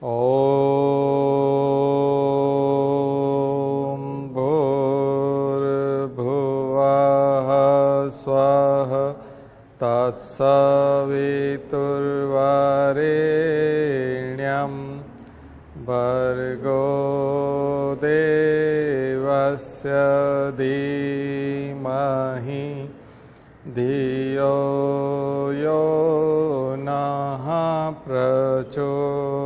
ॐ भूर्भुवः स्वः तत्सवितुर्वरेण्यं भर्गो देवस्य धीमहि धियो यो नः प्रचोदयात्।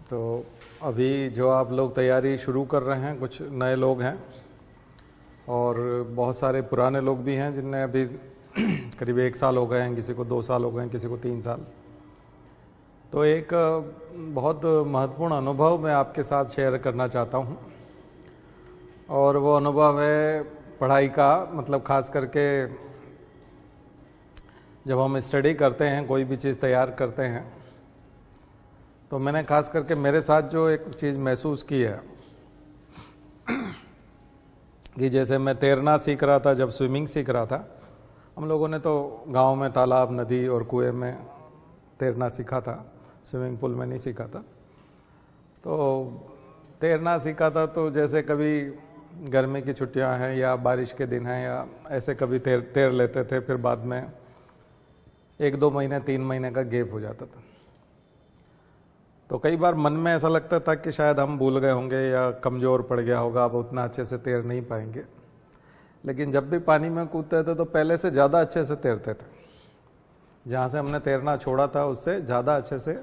तो अभी जो आप लोग तैयारी शुरू कर रहे हैं, कुछ नए लोग हैं और बहुत सारे पुराने लोग भी हैं जिनने अभी करीब 1 साल हो गए हैं, किसी को 2 साल हो गए हैं, किसी को 3 साल। तो एक बहुत महत्वपूर्ण अनुभव मैं आपके साथ शेयर करना चाहता हूँ और वो अनुभव है पढ़ाई का। मतलब खास करके जब हम स्टडी करते हैं, कोई भी चीज़ तैयार करते हैं, तो मैंने खास करके मेरे साथ जो एक चीज़ महसूस की है कि जैसे मैं तैरना सीख रहा था, जब स्विमिंग सीख रहा था, हम लोगों ने तो गांव में तालाब, नदी और कुएं में तैरना सीखा था, स्विमिंग पूल में नहीं सीखा था। तो तैरना सीखा था तो जैसे कभी गर्मी की छुट्टियां हैं या बारिश के दिन हैं या ऐसे कभी तैर लेते थे, फिर बाद में 1-2 महीने 3 महीने का गैप हो जाता था। तो कई बार मन में ऐसा लगता था कि शायद हम भूल गए होंगे या कमज़ोर पड़ गया होगा, अब उतना अच्छे से तैर नहीं पाएंगे। लेकिन जब भी पानी में कूदते थे तो पहले से ज़्यादा अच्छे से तैरते थे। जहाँ से हमने तैरना छोड़ा था उससे ज़्यादा अच्छे से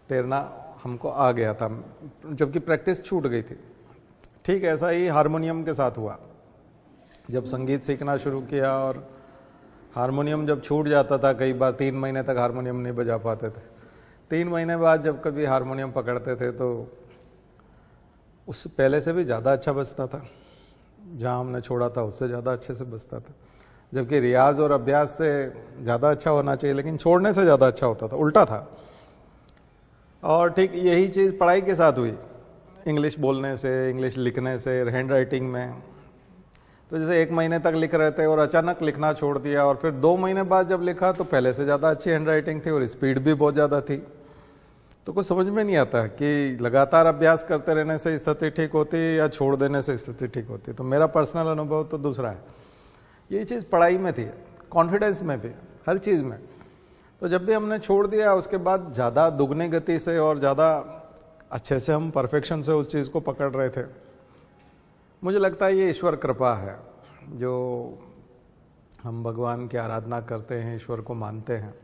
तैरना हमको आ गया था, जबकि प्रैक्टिस छूट गई थी। ठीक ऐसा ही हारमोनियम के साथ हुआ। जब संगीत सीखना शुरू किया और हारमोनियम जब छूट जाता था, कई बार 3 महीने तक हारमोनियम नहीं बजा पाते थे। 3 महीने बाद जब कभी हारमोनियम पकड़ते थे तो उस पहले से भी ज़्यादा अच्छा बजता था, जहाँ हमने छोड़ा था उससे ज़्यादा अच्छे से बजता था। जबकि रियाज और अभ्यास से ज़्यादा अच्छा होना चाहिए, लेकिन छोड़ने से ज़्यादा अच्छा होता था, उल्टा था। और ठीक यही चीज़ पढ़ाई के साथ हुई, इंग्लिश बोलने से, इंग्लिश लिखने से, हैंड राइटिंग में। तो जैसे 1 महीने तक लिख रहे थे और अचानक लिखना छोड़ दिया, और फिर 2 महीने बाद जब लिखा तो पहले से ज़्यादा अच्छी हैंड राइटिंग थी और स्पीड भी बहुत ज़्यादा थी। तो कुछ समझ में नहीं आता कि लगातार अभ्यास करते रहने से स्थिति ठीक होती है या छोड़ देने से स्थिति ठीक होती है। तो मेरा पर्सनल अनुभव तो दूसरा है। ये चीज़ पढ़ाई में थी, कॉन्फिडेंस में भी, हर चीज़ में। तो जब भी हमने छोड़ दिया उसके बाद ज़्यादा दुगनी गति से और ज़्यादा अच्छे से हम परफेक्शन से उस चीज़ को पकड़ रहे थे। मुझे लगता है ये ईश्वर कृपा है, जो हम भगवान की आराधना करते हैं, ईश्वर को मानते हैं,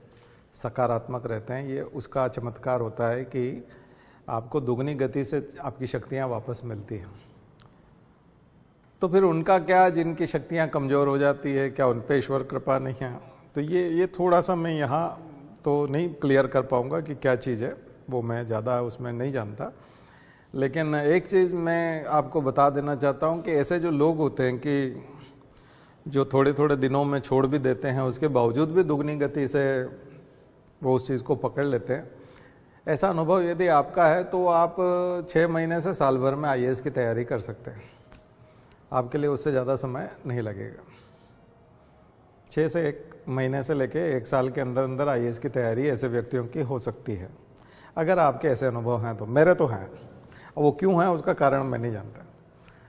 सकारात्मक रहते हैं, ये उसका चमत्कार होता है कि आपको दुगनी गति से आपकी शक्तियाँ वापस मिलती हैं। तो फिर उनका क्या, जिनकी शक्तियाँ कमज़ोर हो जाती है, क्या उन पे ईश्वर कृपा नहीं है? तो ये थोड़ा सा मैं यहाँ तो नहीं क्लियर कर पाऊँगा कि क्या चीज़ है, वो मैं ज़्यादा उसमें नहीं जानता। लेकिन एक चीज़ मैं आपको बता देना चाहता हूँ कि ऐसे जो लोग होते हैं कि जो थोड़े थोड़े दिनों में छोड़ भी देते हैं, उसके बावजूद भी दुगनी गति से वो उस चीज़ को पकड़ लेते हैं। ऐसा अनुभव यदि आपका है तो आप 6 महीने से साल भर में IAS की तैयारी कर सकते हैं। आपके लिए उससे ज़्यादा समय नहीं लगेगा। 6 से 1 महीने से लेके 1 साल के अंदर अंदर IAS की तैयारी ऐसे व्यक्तियों की हो सकती है, अगर आपके ऐसे अनुभव हैं तो। मेरे तो हैं, वो क्यों हैं उसका कारण मैं नहीं जानता,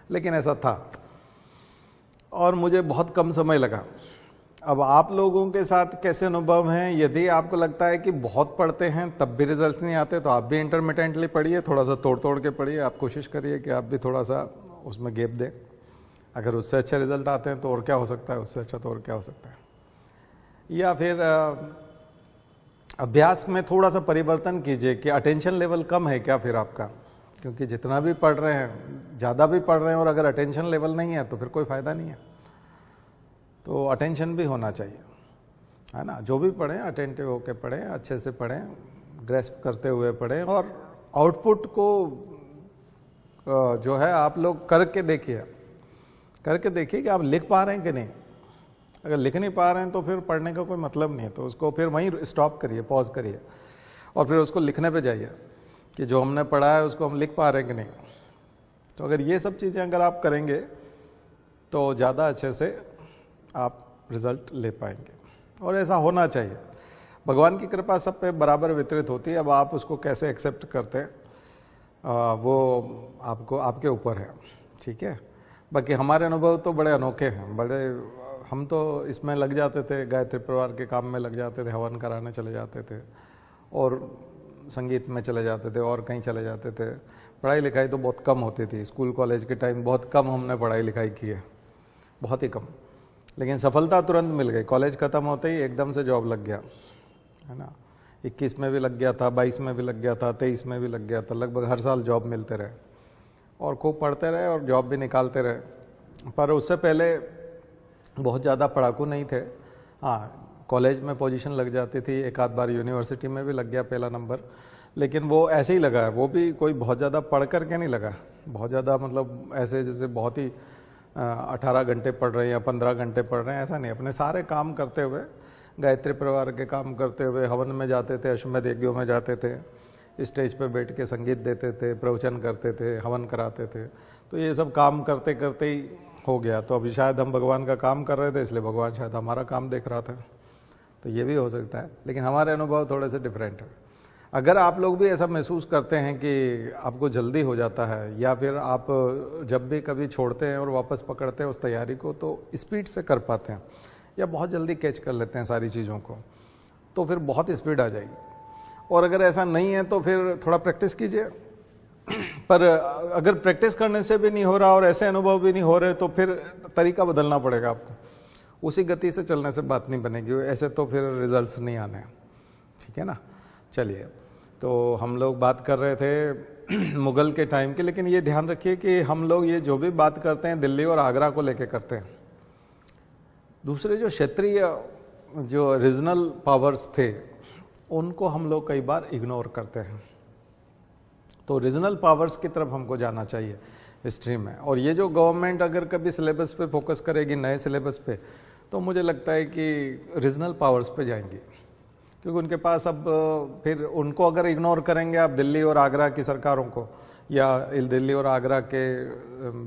लेकिन ऐसा था और मुझे बहुत कम समय लगा। अब आप लोगों के साथ कैसे अनुभव हैं? यदि आपको लगता है कि बहुत पढ़ते हैं तब भी रिजल्ट्स नहीं आते, तो आप भी इंटरमिटेंटली पढ़िए, थोड़ा सा तोड़ तोड़ के पढ़िए। आप कोशिश करिए कि आप भी थोड़ा सा उसमें गैप दें। अगर उससे अच्छे रिजल्ट आते हैं तो और क्या हो सकता है, उससे अच्छा तो और क्या हो सकता है। या फिर अभ्यास में थोड़ा सा परिवर्तन कीजिए कि अटेंशन लेवल कम है क्या फिर आपका, क्योंकि जितना भी पढ़ रहे हैं, ज़्यादा भी पढ़ रहे हैं और अगर अटेंशन लेवल नहीं है तो फिर कोई फ़ायदा नहीं है। तो अटेंशन भी होना चाहिए, है ना। जो भी पढ़ें अटेंटिव होकर पढ़ें, अच्छे से पढ़ें, ग्रेस्प करते हुए पढ़ें, और आउटपुट को जो है आप लोग करके देखिए कि आप लिख पा रहे हैं कि नहीं। अगर लिख नहीं पा रहे हैं तो फिर पढ़ने का कोई मतलब नहीं है, तो उसको फिर वहीं स्टॉप करिए, पॉज करिए और फिर उसको लिखने पे जाइए कि जो हमने पढ़ा है उसको हम लिख पा रहे हैं कि नहीं। तो अगर ये सब चीज़ें अगर आप करेंगे तो ज़्यादा अच्छे से आप रिजल्ट ले पाएंगे। और ऐसा होना चाहिए। भगवान की कृपा सब पे बराबर वितरित होती है। अब आप उसको कैसे एक्सेप्ट करते हैं वो आपको, आपके ऊपर है, ठीक है। बाकी हमारे अनुभव तो बड़े अनोखे हैं, बड़े, हम तो इसमें लग जाते थे, गायत्री परिवार के काम में लग जाते थे, हवन कराने चले जाते थे और संगीत में चले जाते थे और कहीं चले जाते थे। पढ़ाई लिखाई तो बहुत कम होती थी, स्कूल कॉलेज के टाइम बहुत कम हमने पढ़ाई लिखाई की है, बहुत ही कम। लेकिन सफलता तुरंत मिल गई, कॉलेज ख़त्म होते ही एकदम से जॉब लग गया, है ना। 21 में भी लग गया था, 22 में भी लग गया था, 23 में भी लग गया था, लगभग हर साल जॉब मिलते रहे और खूब पढ़ते रहे और जॉब भी निकालते रहे। पर उससे पहले बहुत ज़्यादा पढ़ाकू नहीं थे। हाँ, कॉलेज में पोजीशन लग जाती थी, एक आध बार यूनिवर्सिटी में भी लग गया पहला नंबर, लेकिन वो ऐसे ही लगा है, वो भी कोई बहुत ज़्यादा पढ़ करके नहीं लगा, बहुत ज़्यादा मतलब ऐसे जैसे बहुत ही 18 घंटे पढ़ रहे हैं या 15 घंटे पढ़ रहे हैं, ऐसा नहीं। अपने सारे काम करते हुए, गायत्री परिवार के काम करते हुए, हवन में जाते थे, अश्वमेध यज्ञों में जाते थे, स्टेज पे बैठ के संगीत देते थे, प्रवचन करते थे, हवन कराते थे। तो ये सब काम करते करते ही हो गया। तो अभी शायद हम भगवान का काम कर रहे थे, इसलिए भगवान शायद हमारा काम देख रहा था, तो ये भी हो सकता है। लेकिन हमारे अनुभव थोड़े से डिफरेंट है। अगर आप लोग भी ऐसा महसूस करते हैं कि आपको जल्दी हो जाता है या फिर आप जब भी कभी छोड़ते हैं और वापस पकड़ते हैं उस तैयारी को तो स्पीड से कर पाते हैं या बहुत जल्दी कैच कर लेते हैं सारी चीज़ों को, तो फिर बहुत स्पीड आ जाएगी। और अगर ऐसा नहीं है तो फिर थोड़ा प्रैक्टिस कीजिए। पर अगर प्रैक्टिस करने से भी नहीं हो रहा और ऐसे अनुभव भी नहीं हो रहे तो फिर तरीका बदलना पड़ेगा आपको। उसी गति से चलने से बात नहीं बनेगी, ऐसे तो फिर रिजल्ट्स नहीं आने, ठीक है ना। चलिए, तो हम लोग बात कर रहे थे मुगल के टाइम की, लेकिन ये ध्यान रखिए कि हम लोग ये जो भी बात करते हैं दिल्ली और आगरा को लेके करते हैं। दूसरे जो क्षेत्रीय जो रीजनल पावर्स थे उनको हम लोग कई बार इग्नोर करते हैं। तो रीजनल पावर्स की तरफ हमको जाना चाहिए हिस्ट्री में। और ये जो गवर्नमेंट अगर कभी सिलेबस पे फोकस करेगी, नए सिलेबस पे, तो मुझे लगता है कि रीजनल पावर्स पे जाएंगी, क्योंकि उनके पास अब फिर उनको अगर इग्नोर करेंगे आप दिल्ली और आगरा की सरकारों को या दिल्ली और आगरा के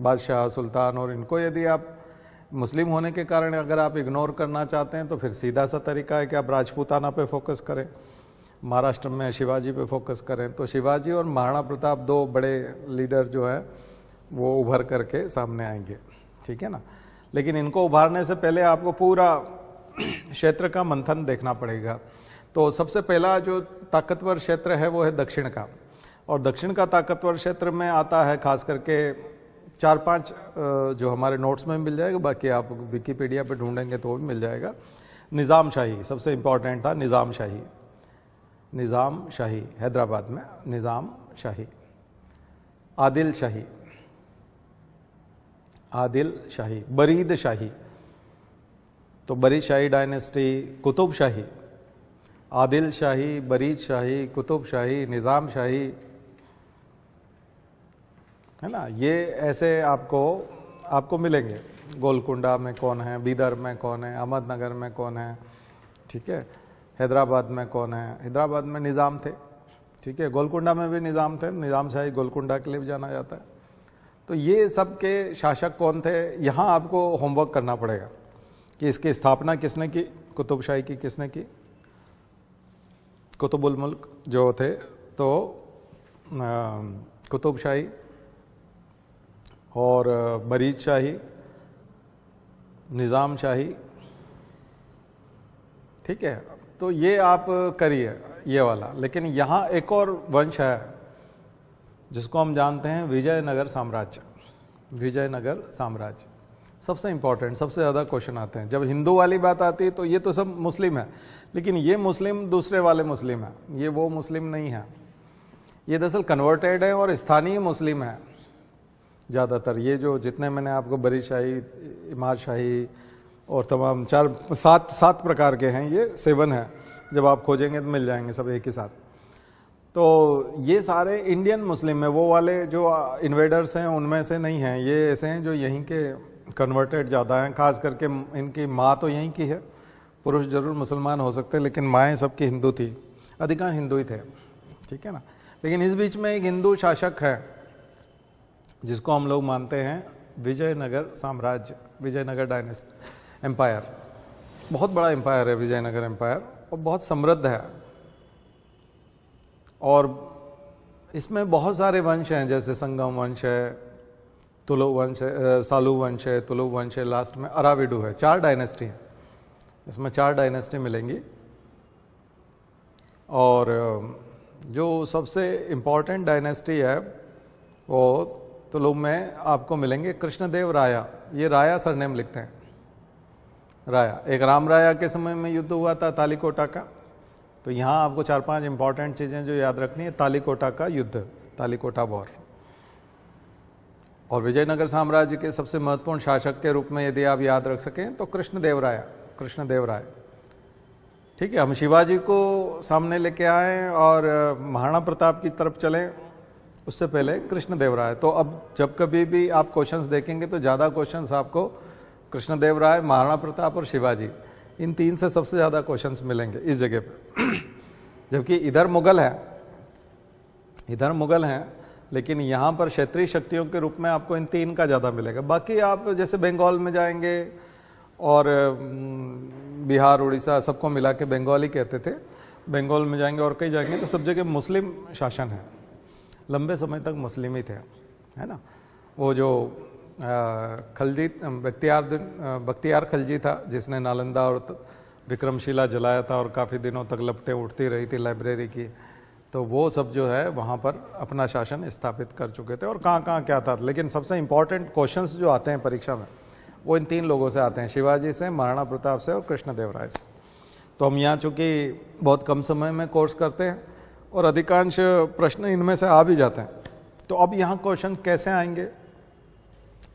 बादशाह सुल्तान और इनको यदि आप मुस्लिम होने के कारण अगर आप इग्नोर करना चाहते हैं तो फिर सीधा सा तरीका है कि आप राजपूताना पे फोकस करें, महाराष्ट्र में शिवाजी पे फोकस करें। तो शिवाजी और महाराणा प्रताप दो बड़े लीडर जो है वो उभर करके सामने आएंगे, ठीक है ना। लेकिन इनको उभारने से पहले आपको पूरा क्षेत्र का मंथन देखना पड़ेगा। तो सबसे पहला जो ताकतवर क्षेत्र है वो है दक्षिण का, और दक्षिण का ताकतवर क्षेत्र में आता है खास करके 4-5 जो हमारे नोट्स में मिल जाएगा, बाकी आप विकिपीडिया पे ढूंढेंगे तो भी मिल जाएगा। निज़ाम शाही सबसे इम्पॉर्टेंट था, निज़ाम शाही, निज़ाम शाही हैदराबाद में, निज़ाम शाही, आदिल शाही, आदिल शाही, बरीद शाही, तो बरीद शाही डायनेस्टी, कुतुब शाही, आदिल शाही, बरीद शाही, कुतुब शाही, निज़ाम शाही, है ना। ये ऐसे आपको मिलेंगे। गोलकुंडा में कौन है, बीदर में कौन है, अहमदनगर में कौन है, ठीक है, हैदराबाद में कौन है। हैदराबाद में निज़ाम थे, ठीक है, गोलकुंडा में भी निज़ाम थे, निज़ाम शाही गोलकुंडा के लिए भी जाना जाता है। तो ये सब के शासक कौन थे, यहाँ आपको होमवर्क करना पड़ेगा कि इसकी स्थापना किसने की, कुतुब शाही की किसने की, कुतुबुल मुल्क जो थे, तो कुतुब शाही और बरीद शाही, निज़ाम शाही, ठीक है। तो ये आप करिए ये वाला। लेकिन यहाँ एक और वंश है जिसको हम जानते हैं विजयनगर साम्राज्य। विजयनगर साम्राज्य सबसे इंपॉर्टेंट, सबसे ज़्यादा क्वेश्चन आते हैं। जब हिंदू वाली बात आती है तो ये तो सब मुस्लिम है, लेकिन ये मुस्लिम दूसरे वाले मुस्लिम है, ये वो मुस्लिम नहीं है, ये दरअसल कन्वर्टेड है और स्थानीय मुस्लिम है ज़्यादातर। ये जो जितने मैंने आपको बरी शाही, इमाद शाही और तमाम 7 प्रकार के हैं, ये 7 है, जब आप खोजेंगे तो मिल जाएंगे सब एक ही साथ। तो ये सारे इंडियन मुस्लिम है, वो वाले जो इन्वेडर्स हैं उनमें से नहीं हैं, ये ऐसे हैं जो यहीं के कन्वर्टेड ज़्यादा हैं। खास करके इनकी माँ तो यहीं की है, पुरुष जरूर मुसलमान हो सकते हैं लेकिन माएँ सबकी हिंदू थी, अधिकांश हिंदू ही थे, ठीक है ना। लेकिन इस बीच में एक हिंदू शासक है जिसको हम लोग मानते हैं विजयनगर साम्राज्य, विजयनगर डायनेस्टी एम्पायर, बहुत बड़ा एम्पायर है विजयनगर एम्पायर, और बहुत समृद्ध है। और इसमें बहुत सारे वंश हैं, जैसे संगम वंश है, तुलु वंश है, सालू वंश है, तुलु वंश है, लास्ट में अराविडु है। 4 डायनेस्टी है, इसमें 4 डायनेस्टी मिलेंगी। और जो सबसे इम्पॉर्टेंट डायनेस्टी है वो तुलु में आपको मिलेंगे कृष्णदेव राया। ये राया सरनेम लिखते हैं, राया। एक राम राया के समय में युद्ध हुआ था तालीकोटा का। तो यहाँ आपको 4-5 इंपॉर्टेंट चीज़ें जो याद रखनी है। तालीकोटा का युद्ध, तालीकोटा वॉर। और विजयनगर साम्राज्य के सबसे महत्वपूर्ण शासक के रूप में यदि आप याद रख सकें तो कृष्णदेव राय। ठीक है, हम शिवाजी को सामने लेके आए और महाराणा प्रताप की तरफ चलें, उससे पहले कृष्णदेव राय। तो अब जब कभी भी आप क्वेश्चंस देखेंगे तो ज़्यादा क्वेश्चंस आपको कृष्णदेव राय, महाराणा प्रताप और शिवाजी, इन 3 से सबसे ज़्यादा क्वेश्चंस मिलेंगे इस जगह पे। जबकि इधर मुगल हैं, लेकिन यहाँ पर क्षेत्रीय शक्तियों के रूप में आपको इन 3 का ज़्यादा मिलेगा। बाकी आप जैसे बंगाल में जाएंगे और बिहार, उड़ीसा, सबको मिला के बंगाली कहते थे। बंगाल में जाएंगे और कहीं जाएंगे तो सब जगह मुस्लिम शासन है, लंबे समय तक मुस्लिम ही थे, है ना। वो जो खलजी बख्तियार खलजी था, जिसने नालंदा और विक्रमशिला जलाया था और काफ़ी दिनों तक लपटें उठती रही थी लाइब्रेरी की, तो वो सब जो है वहाँ पर अपना शासन स्थापित कर चुके थे। और कहाँ कहाँ क्या था। लेकिन सबसे इम्पॉर्टेंट क्वेश्चंस जो आते हैं परीक्षा में वो इन 3 लोगों से आते हैं, शिवाजी से, महाराणा प्रताप से और कृष्णदेव राय से। तो हम यहाँ चूँकि बहुत कम समय में कोर्स करते हैं और अधिकांश प्रश्न इनमें से आ भी जाते हैं। तो अब यहाँ क्वेश्चन कैसे आएंगे।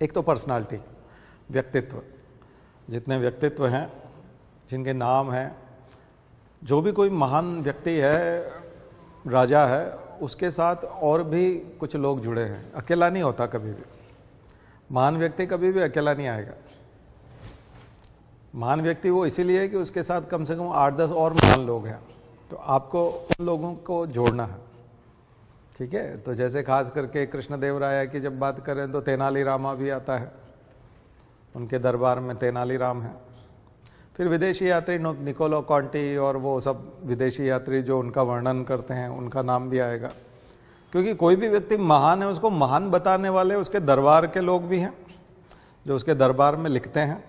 एक तो पर्सनालिटी, व्यक्तित्व, जितने व्यक्तित्व हैं, जिनके नाम हैं, जो भी कोई महान व्यक्ति है, राजा है, उसके साथ और भी कुछ लोग जुड़े हैं। अकेला नहीं होता कभी भी, महान व्यक्ति कभी भी अकेला नहीं आएगा। महान व्यक्ति वो इसीलिए है कि उसके साथ कम से कम 8-10 और महान लोग हैं, तो आपको उन लोगों को जोड़ना है। ठीक है, तो जैसे खास करके कृष्णदेव राय की जब बात करें तो तेनाली रामा भी आता है, उनके दरबार में तेनाली राम है। फिर विदेशी यात्री निकोलो कॉन्टी और वो सब विदेशी यात्री जो उनका वर्णन करते हैं, उनका नाम भी आएगा। क्योंकि कोई भी व्यक्ति महान है, उसको महान बताने वाले उसके दरबार के लोग भी हैं, जो उसके दरबार में लिखते हैं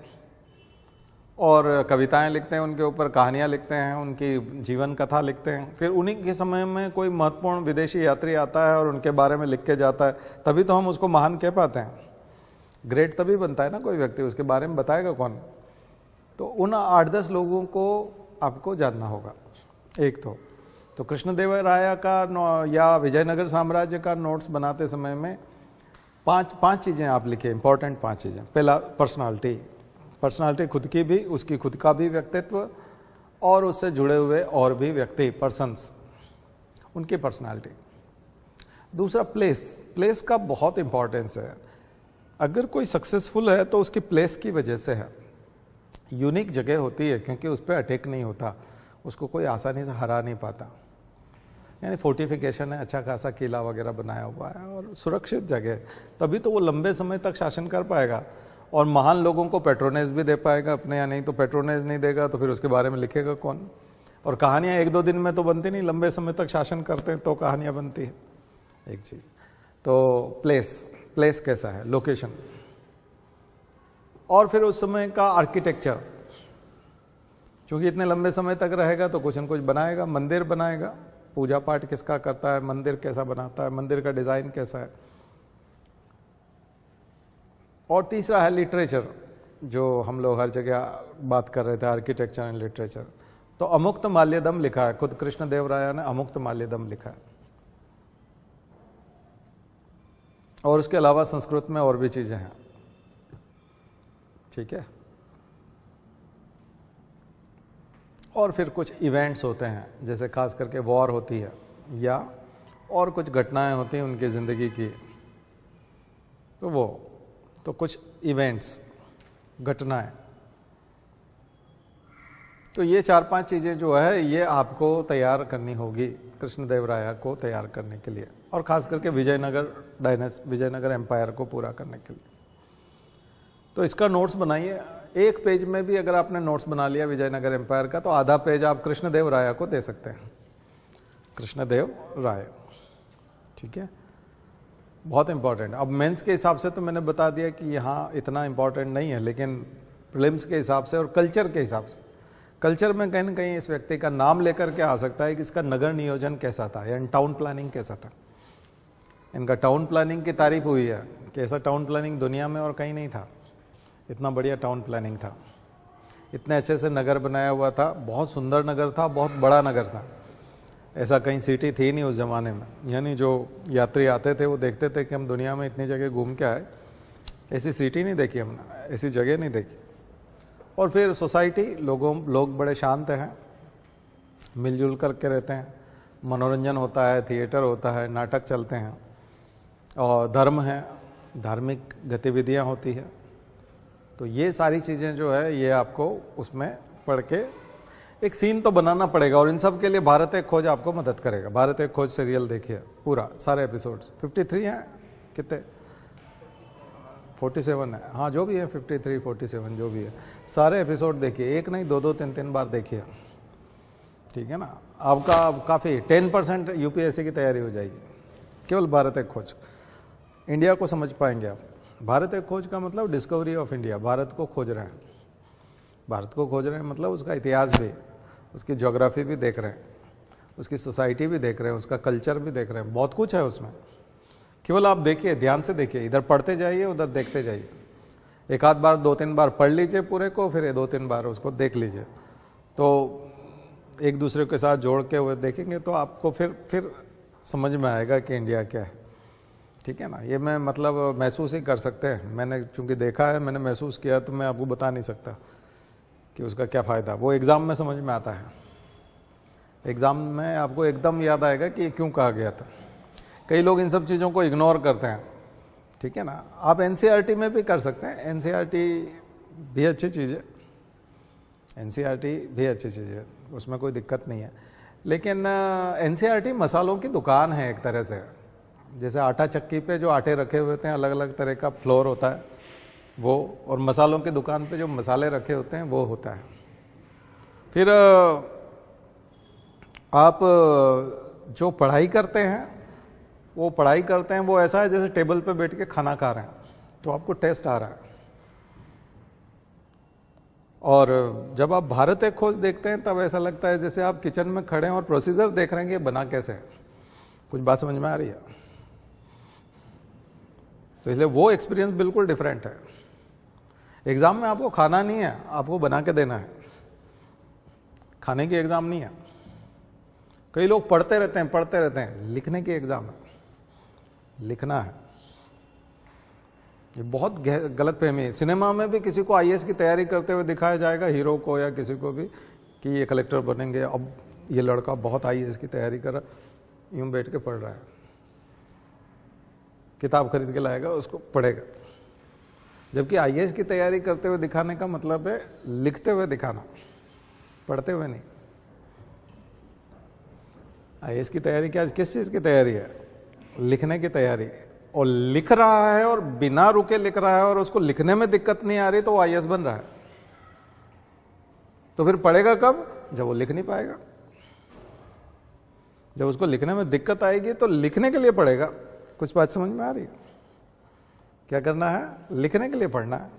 और कविताएं लिखते हैं, उनके ऊपर कहानियां लिखते हैं, उनकी जीवन कथा लिखते हैं। फिर उन्हीं के समय में कोई महत्वपूर्ण विदेशी यात्री आता है और उनके बारे में लिख के जाता है, तभी तो हम उसको महान कह पाते हैं। ग्रेट तभी बनता है ना कोई व्यक्ति, उसके बारे में बताएगा कौन। तो उन 8-10 लोगों को आपको जानना होगा। एक तो कृष्णदेव राय का या विजयनगर साम्राज्य का नोट्स बनाते समय में पांच चीज़ें आप लिखे, इंपॉर्टेंट 5 चीज़ें। पहला पर्सनालिटी खुद की भी, उसकी खुद का भी व्यक्तित्व और उससे जुड़े हुए और भी व्यक्ति, पर्सन्स, उनकी पर्सनालिटी। दूसरा प्लेस का बहुत इंपॉर्टेंस है। अगर कोई सक्सेसफुल है तो उसकी प्लेस की वजह से है। यूनिक जगह होती है क्योंकि उस पर अटैक नहीं होता, उसको कोई आसानी से हरा नहीं पाता। यानी फोर्टिफिकेशन है, अच्छा खासा किला वगैरह बनाया हुआ है और सुरक्षित जगह, तभी तो वो लंबे समय तक शासन कर पाएगा और महान लोगों को पेट्रोनेज भी दे पाएगा अपने। या नहीं तो पेट्रोनेज नहीं देगा तो फिर उसके बारे में लिखेगा कौन। और कहानियाँ 1-2 दिन में तो बनती नहीं, लंबे समय तक शासन करते हैं तो कहानियाँ बनती है। एक चीज़ तो प्लेस कैसा है, लोकेशन, और फिर उस समय का आर्किटेक्चर, क्योंकि इतने लंबे समय तक रहेगा तो कुछ न कुछ बनाएगा। मंदिर बनाएगा, पूजा पाठ किसका करता है, मंदिर कैसा बनाता है, मंदिर का डिज़ाइन कैसा है। और तीसरा है लिटरेचर, जो हम लोग हर जगह बात कर रहे थे, आर्किटेक्चर एंड लिटरेचर। तो अमुक्त माल्यदम लिखा है, खुद कृष्णदेव राय ने अमुक्त माल्यदम लिखा है। और उसके अलावा संस्कृत में और भी चीज़ें हैं। ठीक है, और फिर कुछ इवेंट्स होते हैं, जैसे खास करके वॉर होती है या और कुछ घटनाएं होती हैं उनकी ज़िंदगी की, तो कुछ इवेंट्स, घटनाएं। तो ये 4-5 चीज़ें जो है ये आपको तैयार करनी होगी कृष्णदेव राय को तैयार करने के लिए, और ख़ास करके विजयनगर एम्पायर को पूरा करने के लिए। तो इसका नोट्स बनाइए, एक पेज में भी अगर आपने नोट्स बना लिया विजयनगर एम्पायर का, तो आधा पेज आप कृष्णदेव राय को दे सकते हैं, कृष्णदेव राय, ठीक है, बहुत इंपॉर्टेंट। अब मेंस के हिसाब से तो मैंने बता दिया कि यहाँ इतना इंपॉर्टेंट नहीं है, लेकिन प्रीलिम्स के हिसाब से और कल्चर के हिसाब से, कल्चर में कहीं ना कहीं इस व्यक्ति का नाम लेकर के आ सकता है कि इसका नगर नियोजन कैसा था या टाउन प्लानिंग कैसा था। इनका टाउन प्लानिंग की तारीफ हुई है कि ऐसा टाउन प्लानिंग दुनिया में और कहीं नहीं था, इतना बढ़िया टाउन प्लानिंग था, इतने अच्छे से नगर बनाया हुआ था, बहुत सुंदर नगर था, बहुत बड़ा नगर था, ऐसा कहीं सिटी थी नहीं उस ज़माने में। यानी जो यात्री आते थे वो देखते थे कि हम दुनिया में इतनी जगह घूम के आए, ऐसी सिटी नहीं देखी हमने, ऐसी जगह नहीं देखी। और फिर सोसाइटी, लोग बड़े शांत हैं, मिलजुल करके रहते हैं, मनोरंजन होता है, थिएटर होता है, नाटक चलते हैं, और धर्म है, धार्मिक गतिविधियां होती है। तो ये सारी चीज़ें जो है ये आपको उसमें पढ़ के एक सीन तो बनाना पड़ेगा, और इन सब के लिए भारत एक खोज आपको मदद करेगा। भारत एक खोज सीरियल देखिए पूरा, सारे एपिसोड्स 53 हैं, कितने 47 है, हाँ जो भी है 53 47 जो भी है, सारे एपिसोड देखिए, एक नहीं 2 3 3 बार देखिए, ठीक है ना। आपका काफ़ी 10% यूपीएससी की तैयारी हो जाएगी केवल भारत एक खोज। इंडिया को समझ पाएंगे आप। भारत एक खोज का मतलब डिस्कवरी ऑफ इंडिया, भारत को खोज रहे हैं, भारत को खोज रहे हैं मतलब उसका इतिहास भी, उसकी ज्योग्राफी भी देख रहे हैं, उसकी सोसाइटी भी देख रहे हैं, उसका कल्चर भी देख रहे हैं, बहुत कुछ है उसमें। केवल आप देखिए, ध्यान से देखिए, इधर पढ़ते जाइए उधर देखते जाइए, एक आध बार 2 3 बार पढ़ लीजिए पूरे को, फिर 2 3 बार उसको देख लीजिए, तो एक दूसरे के साथ जोड़ के वो देखेंगे तो आपको फिर समझ में आएगा कि इंडिया क्या है, ठीक है ना। ये मैं मतलब महसूस ही कर सकते हैं, मैंने चूंकि देखा है, मैंने महसूस किया, तो मैं आपको बता नहीं सकता कि उसका क्या फ़ायदा। वो एग्ज़ाम में समझ में आता है, एग्ज़ाम में आपको एकदम याद आएगा कि ये क्यों कहा गया था। कई लोग इन सब चीज़ों को इग्नोर करते हैं, ठीक है ना। आप एनसीईआरटी में भी कर सकते हैं, एनसीईआरटी भी अच्छी चीज़ है, एनसीईआरटी भी अच्छी चीज़ है, उसमें कोई दिक्कत नहीं है। लेकिन एनसीईआरटी मसालों की दुकान है एक तरह से, जैसे आटा चक्की पे जो आटे रखे हुए होते हैं, अलग अलग तरह का फ्लोर होता है वो, और मसालों की दुकान पे जो मसाले रखे होते हैं वो होता है। फिर आप जो पढ़ाई करते हैं वो ऐसा है जैसे टेबल पे बैठ के खाना खा रहे हैं, तो आपको टेस्ट आ रहा है। और जब आप भारत एक खोज देखते हैं तब ऐसा लगता है जैसे आप किचन में खड़े हैं और प्रोसीजर देख रहे हैं कि बना कैसे है। कुछ बात समझ में आ रही है? तो इसलिए वो एक्सपीरियंस बिल्कुल डिफरेंट है। एग्जाम में आपको खाना नहीं है, आपको बना के देना है, खाने की एग्जाम नहीं है। कई लोग पढ़ते रहते हैं, लिखने की एग्जाम है, लिखना है। ये बहुत गलत फहमी है। सिनेमा में भी किसी को आईएएस की तैयारी करते हुए दिखाया जाएगा, हीरो को या किसी को भी, कि ये कलेक्टर बनेंगे, अब ये लड़का बहुत आईएएस की तैयारी कर रहा, यूं बैठ के पढ़ रहा है, किताब खरीद के लाएगा, उसको पढ़ेगा। जबकि आईएएस की तैयारी करते हुए दिखाने का मतलब है लिखते हुए दिखाना, पढ़ते हुए नहीं। आईएएस की तैयारी क्या, किस चीज की तैयारी है? लिखने की तैयारी। और लिख रहा है और बिना रुके लिख रहा है और उसको लिखने में दिक्कत नहीं आ रही, तो वो आईएएस बन रहा है। तो फिर पढ़ेगा कब? जब वो लिख नहीं पाएगा। जब उसको लिखने में दिक्कत आएगी तो लिखने के लिए पढ़ेगा। कुछ बात समझ में आ रही है? क्या करना है? लिखने के लिए पढ़ना है।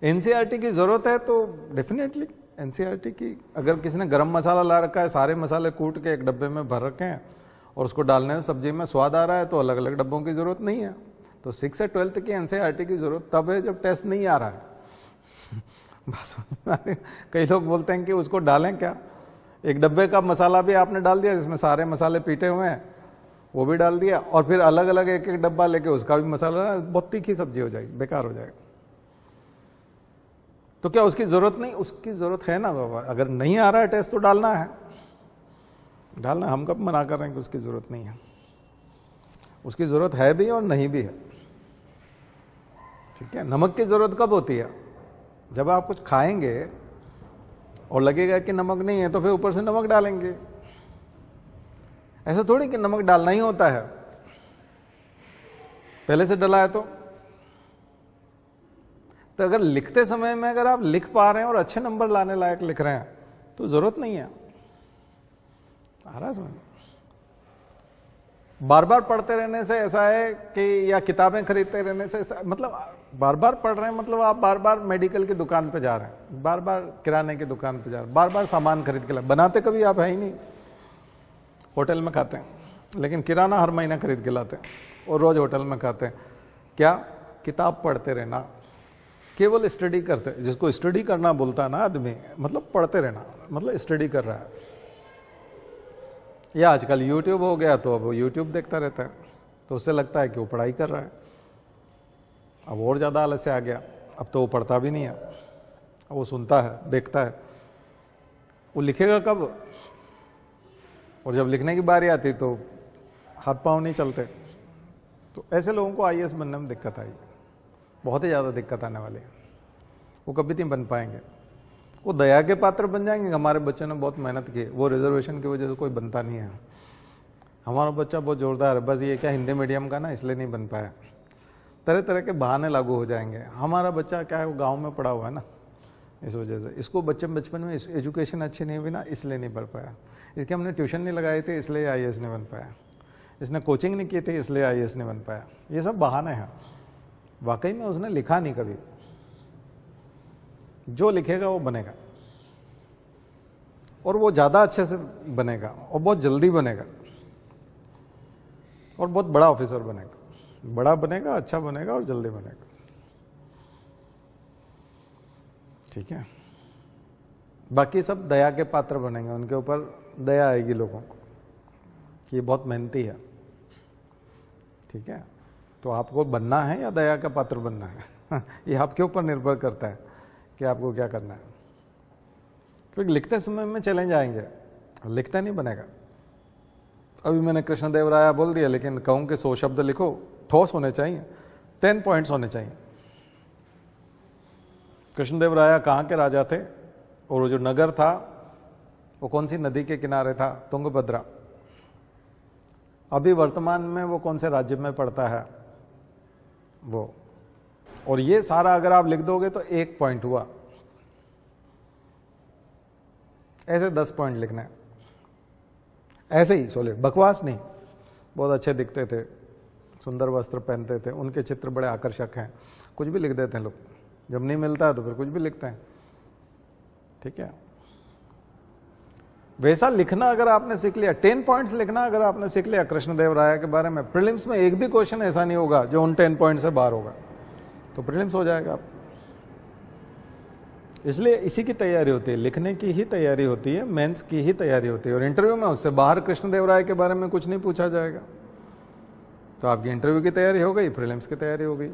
एनसीईआरटी की जरूरत है तो डेफिनेटली एनसीईआरटी की, अगर किसी ने गरम मसाला ला रखा है, सारे मसाले कूट के एक डब्बे में भर रखे हैं और उसको डालने से सब्जी में स्वाद आ रहा है, तो अलग अलग डब्बों की जरूरत नहीं है। तो 6 से 12th की एनसीईआरटी की जरूरत तब है जब टेस्ट नहीं आ रहा है। बस कई लोग बोलते हैं कि उसको डालें क्या, एक डब्बे का मसाला भी आपने डाल दिया जिसमें सारे मसाले पीटे हुए हैं, वो भी डाल दिया, और फिर अलग अलग एक एक डब्बा लेके उसका भी मसाला, बहुत तीखी सब्जी हो जाएगी, बेकार हो जाएगा। तो क्या उसकी जरूरत नहीं? उसकी जरूरत है ना बाबा। अगर नहीं आ रहा है टेस्ट तो डालना है, डालना। हम कब मना कर रहे हैं कि उसकी जरूरत नहीं है? उसकी जरूरत है भी और नहीं भी है, ठीक है। नमक की जरूरत कब होती है? जब आप कुछ खाएंगे और लगेगा कि नमक नहीं है, तो फिर ऊपर से नमक डालेंगे। ऐसा थोड़ी कि नमक डालना ही होता है, पहले से डला है तो अगर लिखते समय में अगर आप लिख पा रहे हैं और अच्छे नंबर लाने लायक लिख रहे हैं तो जरूरत नहीं है। आ रहा है समझ? बार बार पढ़ते रहने से ऐसा है कि, या किताबें खरीदते रहने से ऐसा, मतलब बार बार पढ़ रहे हैं मतलब आप बार बार मेडिकल की दुकान पे जा रहे हैं, बार बार किराने की दुकान पे जा रहे हैं, बार बार सामान खरीद के लाए। बनाते कभी आप है ही नहीं, होटल में खाते हैं, लेकिन किराना हर महीना खरीद के लाते हैं और रोज होटल में खाते हैं। क्या? किताब पढ़ते रहना, केवल स्टडी करते, जिसको स्टडी करना बोलता है ना आदमी, मतलब पढ़ते रहना, मतलब स्टडी कर रहा है। या आजकल यूट्यूब हो गया तो अब वो यूट्यूब देखता रहता है, तो उससे लगता है कि वो पढ़ाई कर रहा है। अब और ज़्यादा आलस्य आ गया, अब तो वो पढ़ता भी नहीं है, वो सुनता है, देखता है। वो लिखेगा कब? और जब लिखने की बारी आती तो हाथ पांव नहीं चलते। तो ऐसे लोगों को आईएएस बनने में दिक्कत आई, बहुत ही ज़्यादा दिक्कत आने वाली है। वो कभी नहीं बन पाएंगे। वो दया के पात्र बन जाएंगे। हमारे बच्चों ने बहुत मेहनत की, वो रिजर्वेशन की वजह से कोई बनता नहीं है। हमारा बच्चा बहुत जोरदार है, बस ये क्या हिंदी मीडियम का ना, इसलिए नहीं बन पाया। तरह तरह के बहाने लागू हो जाएंगे। हमारा बच्चा क्या है, वो गांव में पढ़ा हुआ है ना, इस वजह से इसको बचपन में एजुकेशन अच्छी नहीं हुई ना, इसलिए नहीं पढ़ पाया। इसके हमने ट्यूशन नहीं लगाए थे, इसलिए आईएएस नहीं बन पाया। इसने कोचिंग नहीं की थी, इसलिए आईएएस नहीं बन पाया। ये सब बहाने हैं। वाकई में उसने लिखा नहीं कभी। जो लिखेगा वो बनेगा, और वो ज़्यादा अच्छे से बनेगा, और बहुत जल्दी बनेगा, और बहुत बड़ा ऑफिसर बनेगा। बड़ा बनेगा, अच्छा बनेगा, और जल्दी बनेगा। ठीक है? बाकी सब दया के पात्र बनेंगे, उनके ऊपर दया आएगी लोगों को कि ये बहुत मेहनती है। ठीक है? तो आपको बनना है या दया का पात्र बनना है ये आपके ऊपर निर्भर करता है कि आपको क्या करना है। क्योंकि लिखते समय में चैलेंज आएंगे, लिखता नहीं बनेगा। अभी मैंने कृष्णदेवराया बोल दिया, लेकिन कहूँ कि 100 शब्द लिखो, ठोस होने चाहिए, 10 पॉइंट्स होने चाहिए। कृष्णदेवराया कहाँ के राजा थे, और वो जो नगर था वो कौन सी नदी के किनारे था? तुंगभद्रा। अभी वर्तमान में वो कौन से राज्य में पड़ता है वो? और ये सारा अगर आप लिख दोगे तो 1 पॉइंट हुआ। ऐसे 10 पॉइंट लिखना है, ऐसे ही सॉलिड, बकवास नहीं। बहुत अच्छे दिखते थे, सुंदर वस्त्र पहनते थे, उनके चित्र बड़े आकर्षक हैं, कुछ भी लिख देते हैं लोग। जब नहीं मिलता है तो फिर कुछ भी लिखते हैं। ठीक है? वैसा लिखना अगर आपने सीख लिया, 10 पॉइंट्स लिखना अगर आपने सीख लिया कृष्णदेवराया के बारे में, प्रीलिम्स में एक भी क्वेश्चन ऐसा नहीं होगा जो उन 10 पॉइंट से बाहर होगा, तो प्रीलिम्स हो जाएगा आप। इसलिए इसी की तैयारी होती है, लिखने की ही तैयारी होती है, मेंस की ही तैयारी होती है। और इंटरव्यू में उससे बाहर कृष्णदेवराय के बारे में कुछ नहीं पूछा जाएगा, तो आपकी इंटरव्यू की तैयारी हो गई, प्रीलिम्स की तैयारी हो गई।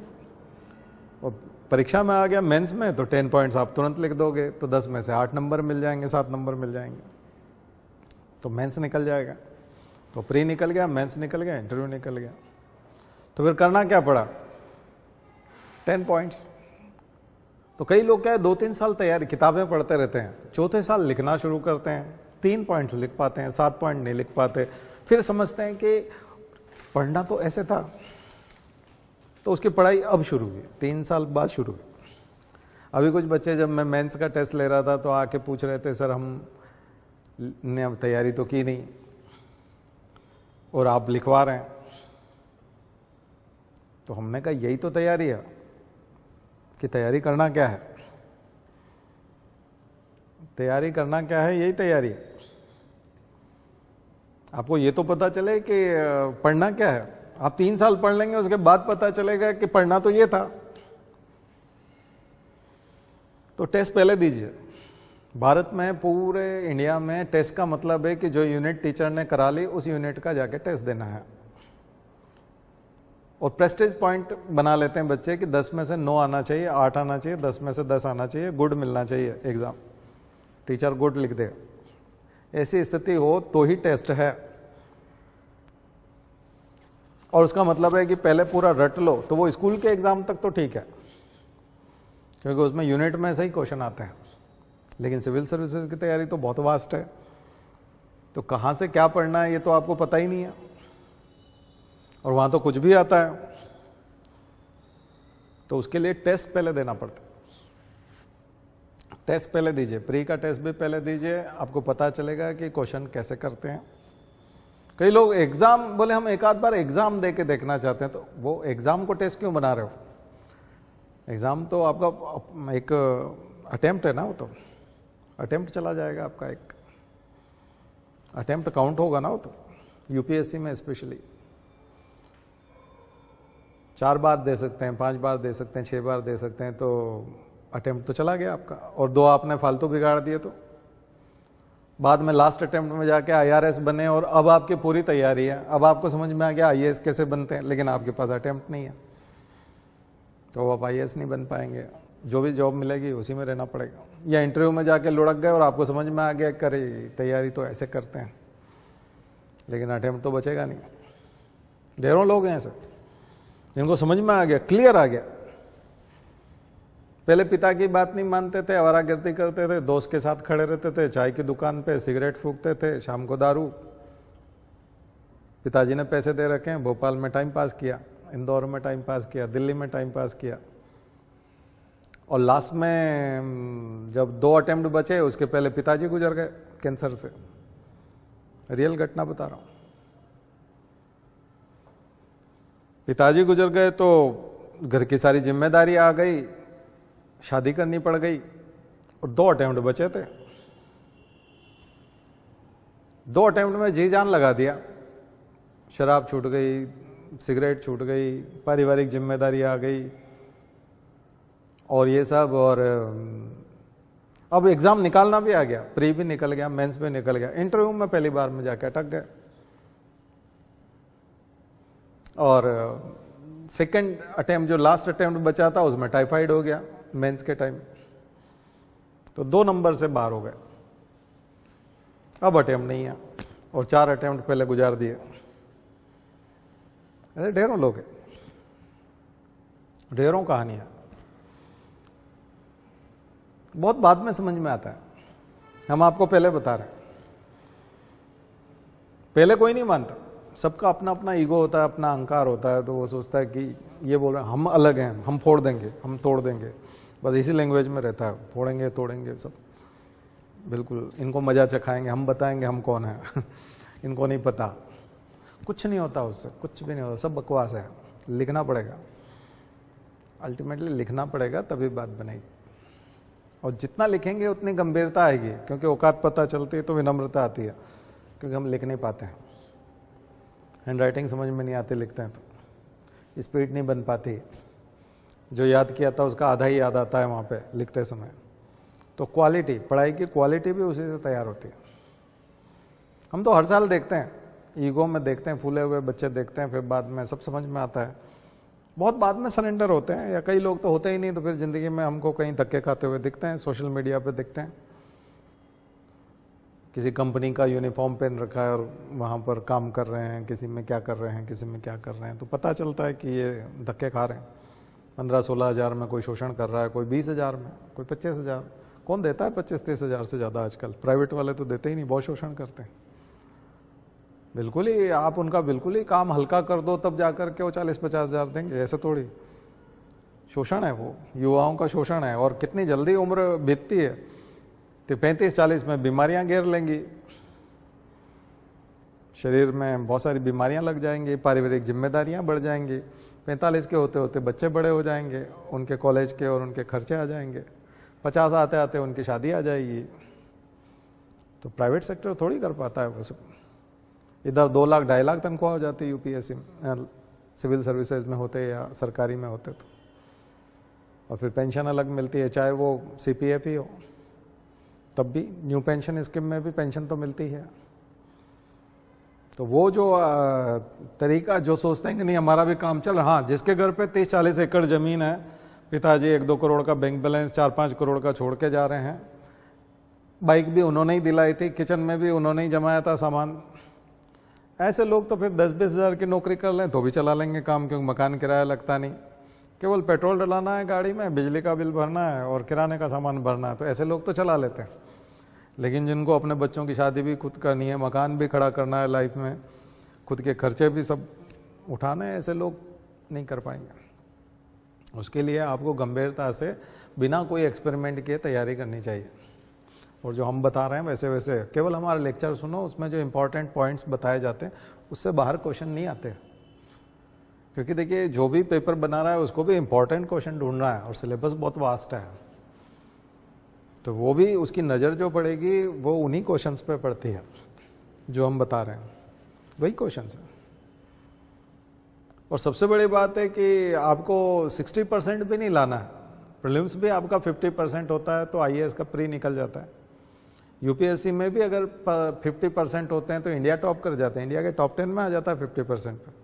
और परीक्षा में आ गया मेंस में, तो 10 पॉइंट्स आप तुरंत लिख दोगे, तो 10 में से 8 नंबर मिल जाएंगे, 7 नंबर मिल जाएंगे, तो मेंस निकल जाएगा। तो प्री निकल गया, मेंस निकल गया, इंटरव्यू निकल गया। तो फिर करना क्या पड़ा? 10 पॉइंट्स। तो कई लोग क्या है, 2-3 साल तैयारी किताबें पढ़ते रहते हैं, चौथे साल लिखना शुरू करते हैं, 3 पॉइंट्स लिख पाते हैं, 7 पॉइंट नहीं लिख पाते। फिर समझते हैं कि पढ़ना तो ऐसे था, तो उसकी पढ़ाई अब शुरू हुई, 3 साल बाद शुरू हुई। अभी कुछ बच्चे, जब मैं मेंस का टेस्ट ले रहा था तो आके पूछ रहे थे, सर हमने अब तैयारी तो की नहीं और आप लिखवा रहे हैं। तो हमने कहा यही तो तैयारी है, कि तैयारी करना क्या है। तैयारी करना क्या है, यही तैयारी है। आपको ये तो पता चले कि पढ़ना क्या है। आप 3 साल पढ़ लेंगे, उसके बाद पता चलेगा कि पढ़ना तो ये था। तो टेस्ट पहले दीजिए। भारत में, पूरे इंडिया में टेस्ट का मतलब है कि जो यूनिट टीचर ने करा ली उस यूनिट का जाके टेस्ट देना है। और प्रेस्टीज पॉइंट बना लेते हैं बच्चे कि 10 में से 9 आना चाहिए, 8 आना चाहिए, 10 में से 10 आना चाहिए, गुड मिलना चाहिए एग्जाम। टीचर गुड लिख दे, ऐसी स्थिति हो तो ही टेस्ट है। और उसका मतलब है कि पहले पूरा रट लो, तो वो स्कूल के एग्जाम तक तो ठीक है, क्योंकि उसमें यूनिट में से ही क्वेश्चन आते हैं। लेकिन सिविल सर्विसेज की तैयारी तो बहुत वास्ट है, तो कहाँ से क्या पढ़ना है ये तो आपको पता ही नहीं है, और वहाँ तो कुछ भी आता है। तो उसके लिए टेस्ट पहले देना पड़ता है। टेस्ट पहले दीजिए, प्री का टेस्ट भी पहले दीजिए, आपको पता चलेगा कि क्वेश्चन कैसे करते हैं। कई लोग एग्जाम बोले हम एक आध बार एग्जाम दे के देखना चाहते हैं, तो वो एग्जाम को टेस्ट क्यों बना रहे हो? एग्जाम तो आपका एक अटेम्प्ट है ना, वो तो अटेम्प्ट चला जाएगा आपका, एक अटेम्प्ट काउंट होगा ना वो तो, यूपीएससी में स्पेशली 4 बार दे सकते हैं, 5 बार दे सकते हैं, 6 बार दे सकते हैं, तो अटेम्प्ट तो चला गया आपका। और 2 आपने फालतू बिगाड़ दिए तो बाद में लास्ट अटेम्प्ट में जाके आईआरएस बने और अब आपकी पूरी तैयारी है, अब आपको समझ में आ गया आईएएस कैसे बनते हैं, लेकिन आपके पास अटेम्प्ट नहीं है, तो आप आईएएस नहीं बन पाएंगे। जो भी जॉब मिलेगी उसी में रहना पड़ेगा। या इंटरव्यू में जाके लुढ़क गए और आपको समझ में आ गया करे तैयारी तो ऐसे करते हैं, लेकिन अटेम्प्ट तो बचेगा नहीं। ढेरों लोग हैं ऐसे जिनको समझ में आ गया, क्लियर आ गया, पहले पिता की बात नहीं मानते थे, आवारागर्दी करते थे, दोस्त के साथ खड़े रहते थे, चाय की दुकान पे सिगरेट फूंकते थे, शाम को दारू। पिताजी ने पैसे दे रखे हैं, भोपाल में टाइम पास किया, इंदौर में टाइम पास किया, दिल्ली में टाइम पास किया, और लास्ट में जब 2 अटेम्प्ट बचे, उसके पहले पिताजी गुजर गए कैंसर से। रियल घटना बता रहा हूं। पिताजी गुजर गए तो घर की सारी जिम्मेदारी आ गई, शादी करनी पड़ गई, और 2 अटेम्प्ट बचे थे। 2 अटेम्प्ट में जी जान लगा दिया, शराब छूट गई, सिगरेट छूट गई, पारिवारिक जिम्मेदारी आ गई और ये सब। और अब एग्जाम निकालना भी आ गया, प्री भी निकल गया, मेंस भी निकल गया, इंटरव्यू में पहली बार में जाके अटक गए। और सेकंड अटेम्प्ट जो लास्ट अटेम्प्ट बचा था उसमें टाइफाइड हो गया मेंस के टाइम, तो 2 नंबर से बाहर हो गए। अब अटेम्प्ट नहीं है और 4 अटेम्प्ट पहले गुजार दिए। ऐसे ढेरों लोग हैं, ढेरों कहानियां, बहुत बाद में समझ में आता है। हम आपको पहले बता रहे हैं, पहले कोई नहीं मानता, सबका अपना अपना ईगो होता है, अपना अहंकार होता है, तो वो सोचता है कि ये बोल रहे हैं हम अलग हैं, हम फोड़ देंगे, हम तोड़ देंगे, बस इसी लैंग्वेज में रहता है, फोड़ेंगे तोड़ेंगे सब, बिल्कुल इनको मजा चखाएंगे, हम बताएंगे हम कौन है इनको नहीं पता, कुछ नहीं होता उससे, कुछ भी नहीं होता, सब बकवास है। लिखना पड़ेगा, अल्टीमेटली लिखना पड़ेगा, तभी बात बनेगी। और जितना लिखेंगे उतनी गंभीरता आएगी, क्योंकि औकात पता चलती है तो विनम्रता आती है, क्योंकि हम लिख नहीं पाते हैं, हैंड राइटिंग समझ में नहीं आती, लिखते हैं तो स्पीड नहीं बन पाती, जो याद किया था उसका आधा ही याद आता है वहाँ पे लिखते समय। तो क्वालिटी, पढ़ाई की क्वालिटी भी उसी से तैयार होती है। हम तो हर साल देखते हैं, ईगो में देखते हैं, फूले हुए बच्चे देखते हैं, फिर बाद में सब समझ में आता है, बहुत बाद में सरेंडर होते हैं, या कई लोग तो होते ही नहीं, तो फिर जिंदगी में हमको कहीं धक्के खाते हुए दिखते हैं, सोशल मीडिया पे दिखते हैं, किसी कंपनी का यूनिफॉर्म पहन रखा है और वहाँ पर काम कर रहे हैं, किसी में क्या कर रहे हैं, किसी में क्या कर रहे हैं, तो पता चलता है कि ये धक्के खा रहे हैं। 15-16 हज़ार में कोई शोषण कर रहा है, कोई 20 हज़ार में, कोई 25 हज़ार। कौन देता है 25-30 हज़ार से ज़्यादा आजकल? प्राइवेट वाले तो देते ही नहीं, बहुत शोषण करते हैं। बिल्कुल ही आप उनका बिल्कुल ही काम हल्का कर दो तब जाकर के वो 40-50 हज़ार देंगे, ऐसे थोड़ी। शोषण है वो, युवाओं का शोषण है। और कितनी जल्दी उम्र बीतती है, तो 35-40 में बीमारियां घेर लेंगी, शरीर में बहुत सारी बीमारियां लग जाएंगी, पारिवारिक जिम्मेदारियां बढ़ जाएंगी, 45 के होते होते बच्चे बड़े हो जाएंगे, उनके कॉलेज के और उनके खर्चे आ जाएंगे, 50 आते आते उनकी शादी आ जाएगी। तो प्राइवेट सेक्टर थोड़ी कर पाता है वो सब। इधर 2 लाख 2.5 लाख तनख्वाह हो जाती है यूपीएससी में, सिविल सर्विसेज में होते या सरकारी में होते तो। और फिर पेंशन अलग मिलती है, चाहे वो सीपीएफ ही हो, तब भी न्यू पेंशन स्कीम में भी पेंशन तो मिलती है। तो वो जो तरीका जो सोचते हैं कि नहीं हमारा भी काम चल रहा, हाँ जिसके घर पे 30-40 एकड़ जमीन है, पिताजी 1-2 करोड़ का बैंक बैलेंस 4-5 करोड़ का छोड़ के जा रहे हैं, बाइक भी उन्होंने ही दिलाई थी, किचन में भी उन्होंने ही जमाया था सामान, ऐसे लोग तो फिर 10-20 हज़ार की नौकरी कर लें तो भी चला लेंगे काम, क्योंकि मकान किराया लगता नहीं, केवल पेट्रोल डलाना है गाड़ी में, बिजली का बिल भरना है और किराने का सामान भरना है, तो ऐसे लोग तो चला लेते हैं। लेकिन जिनको अपने बच्चों की शादी भी खुद करनी है, मकान भी खड़ा करना है लाइफ में, खुद के खर्चे भी सब उठाने हैं, ऐसे लोग नहीं कर पाएंगे। उसके लिए आपको गंभीरता से बिना कोई एक्सपेरिमेंट किए तैयारी करनी चाहिए। और जो हम बता रहे हैं वैसे वैसे केवल हमारा लेक्चर सुनो, उसमें जो इंपॉर्टेंट पॉइंट्स बताए जाते हैं उससे बाहर क्वेश्चन नहीं आते। क्योंकि देखिए जो भी पेपर बना रहा है उसको भी इंपॉर्टेंट क्वेश्चन ढूंढ रहा है और सिलेबस बहुत वास्ट है, तो वो भी उसकी नज़र जो पड़ेगी वो उन्हीं क्वेश्चंस पे पड़ती है जो हम बता रहे हैं, वही क्वेश्चंस है। और सबसे बड़ी बात है कि आपको 60% भी नहीं लाना है, प्रीलिम्स भी आपका 50% होता है तो आईएएस का प्री निकल जाता है। यूपीएससी में भी अगर 50% होते हैं तो इंडिया टॉप कर जाते हैं, इंडिया के टॉप 10 में आ जाता है 50% पे।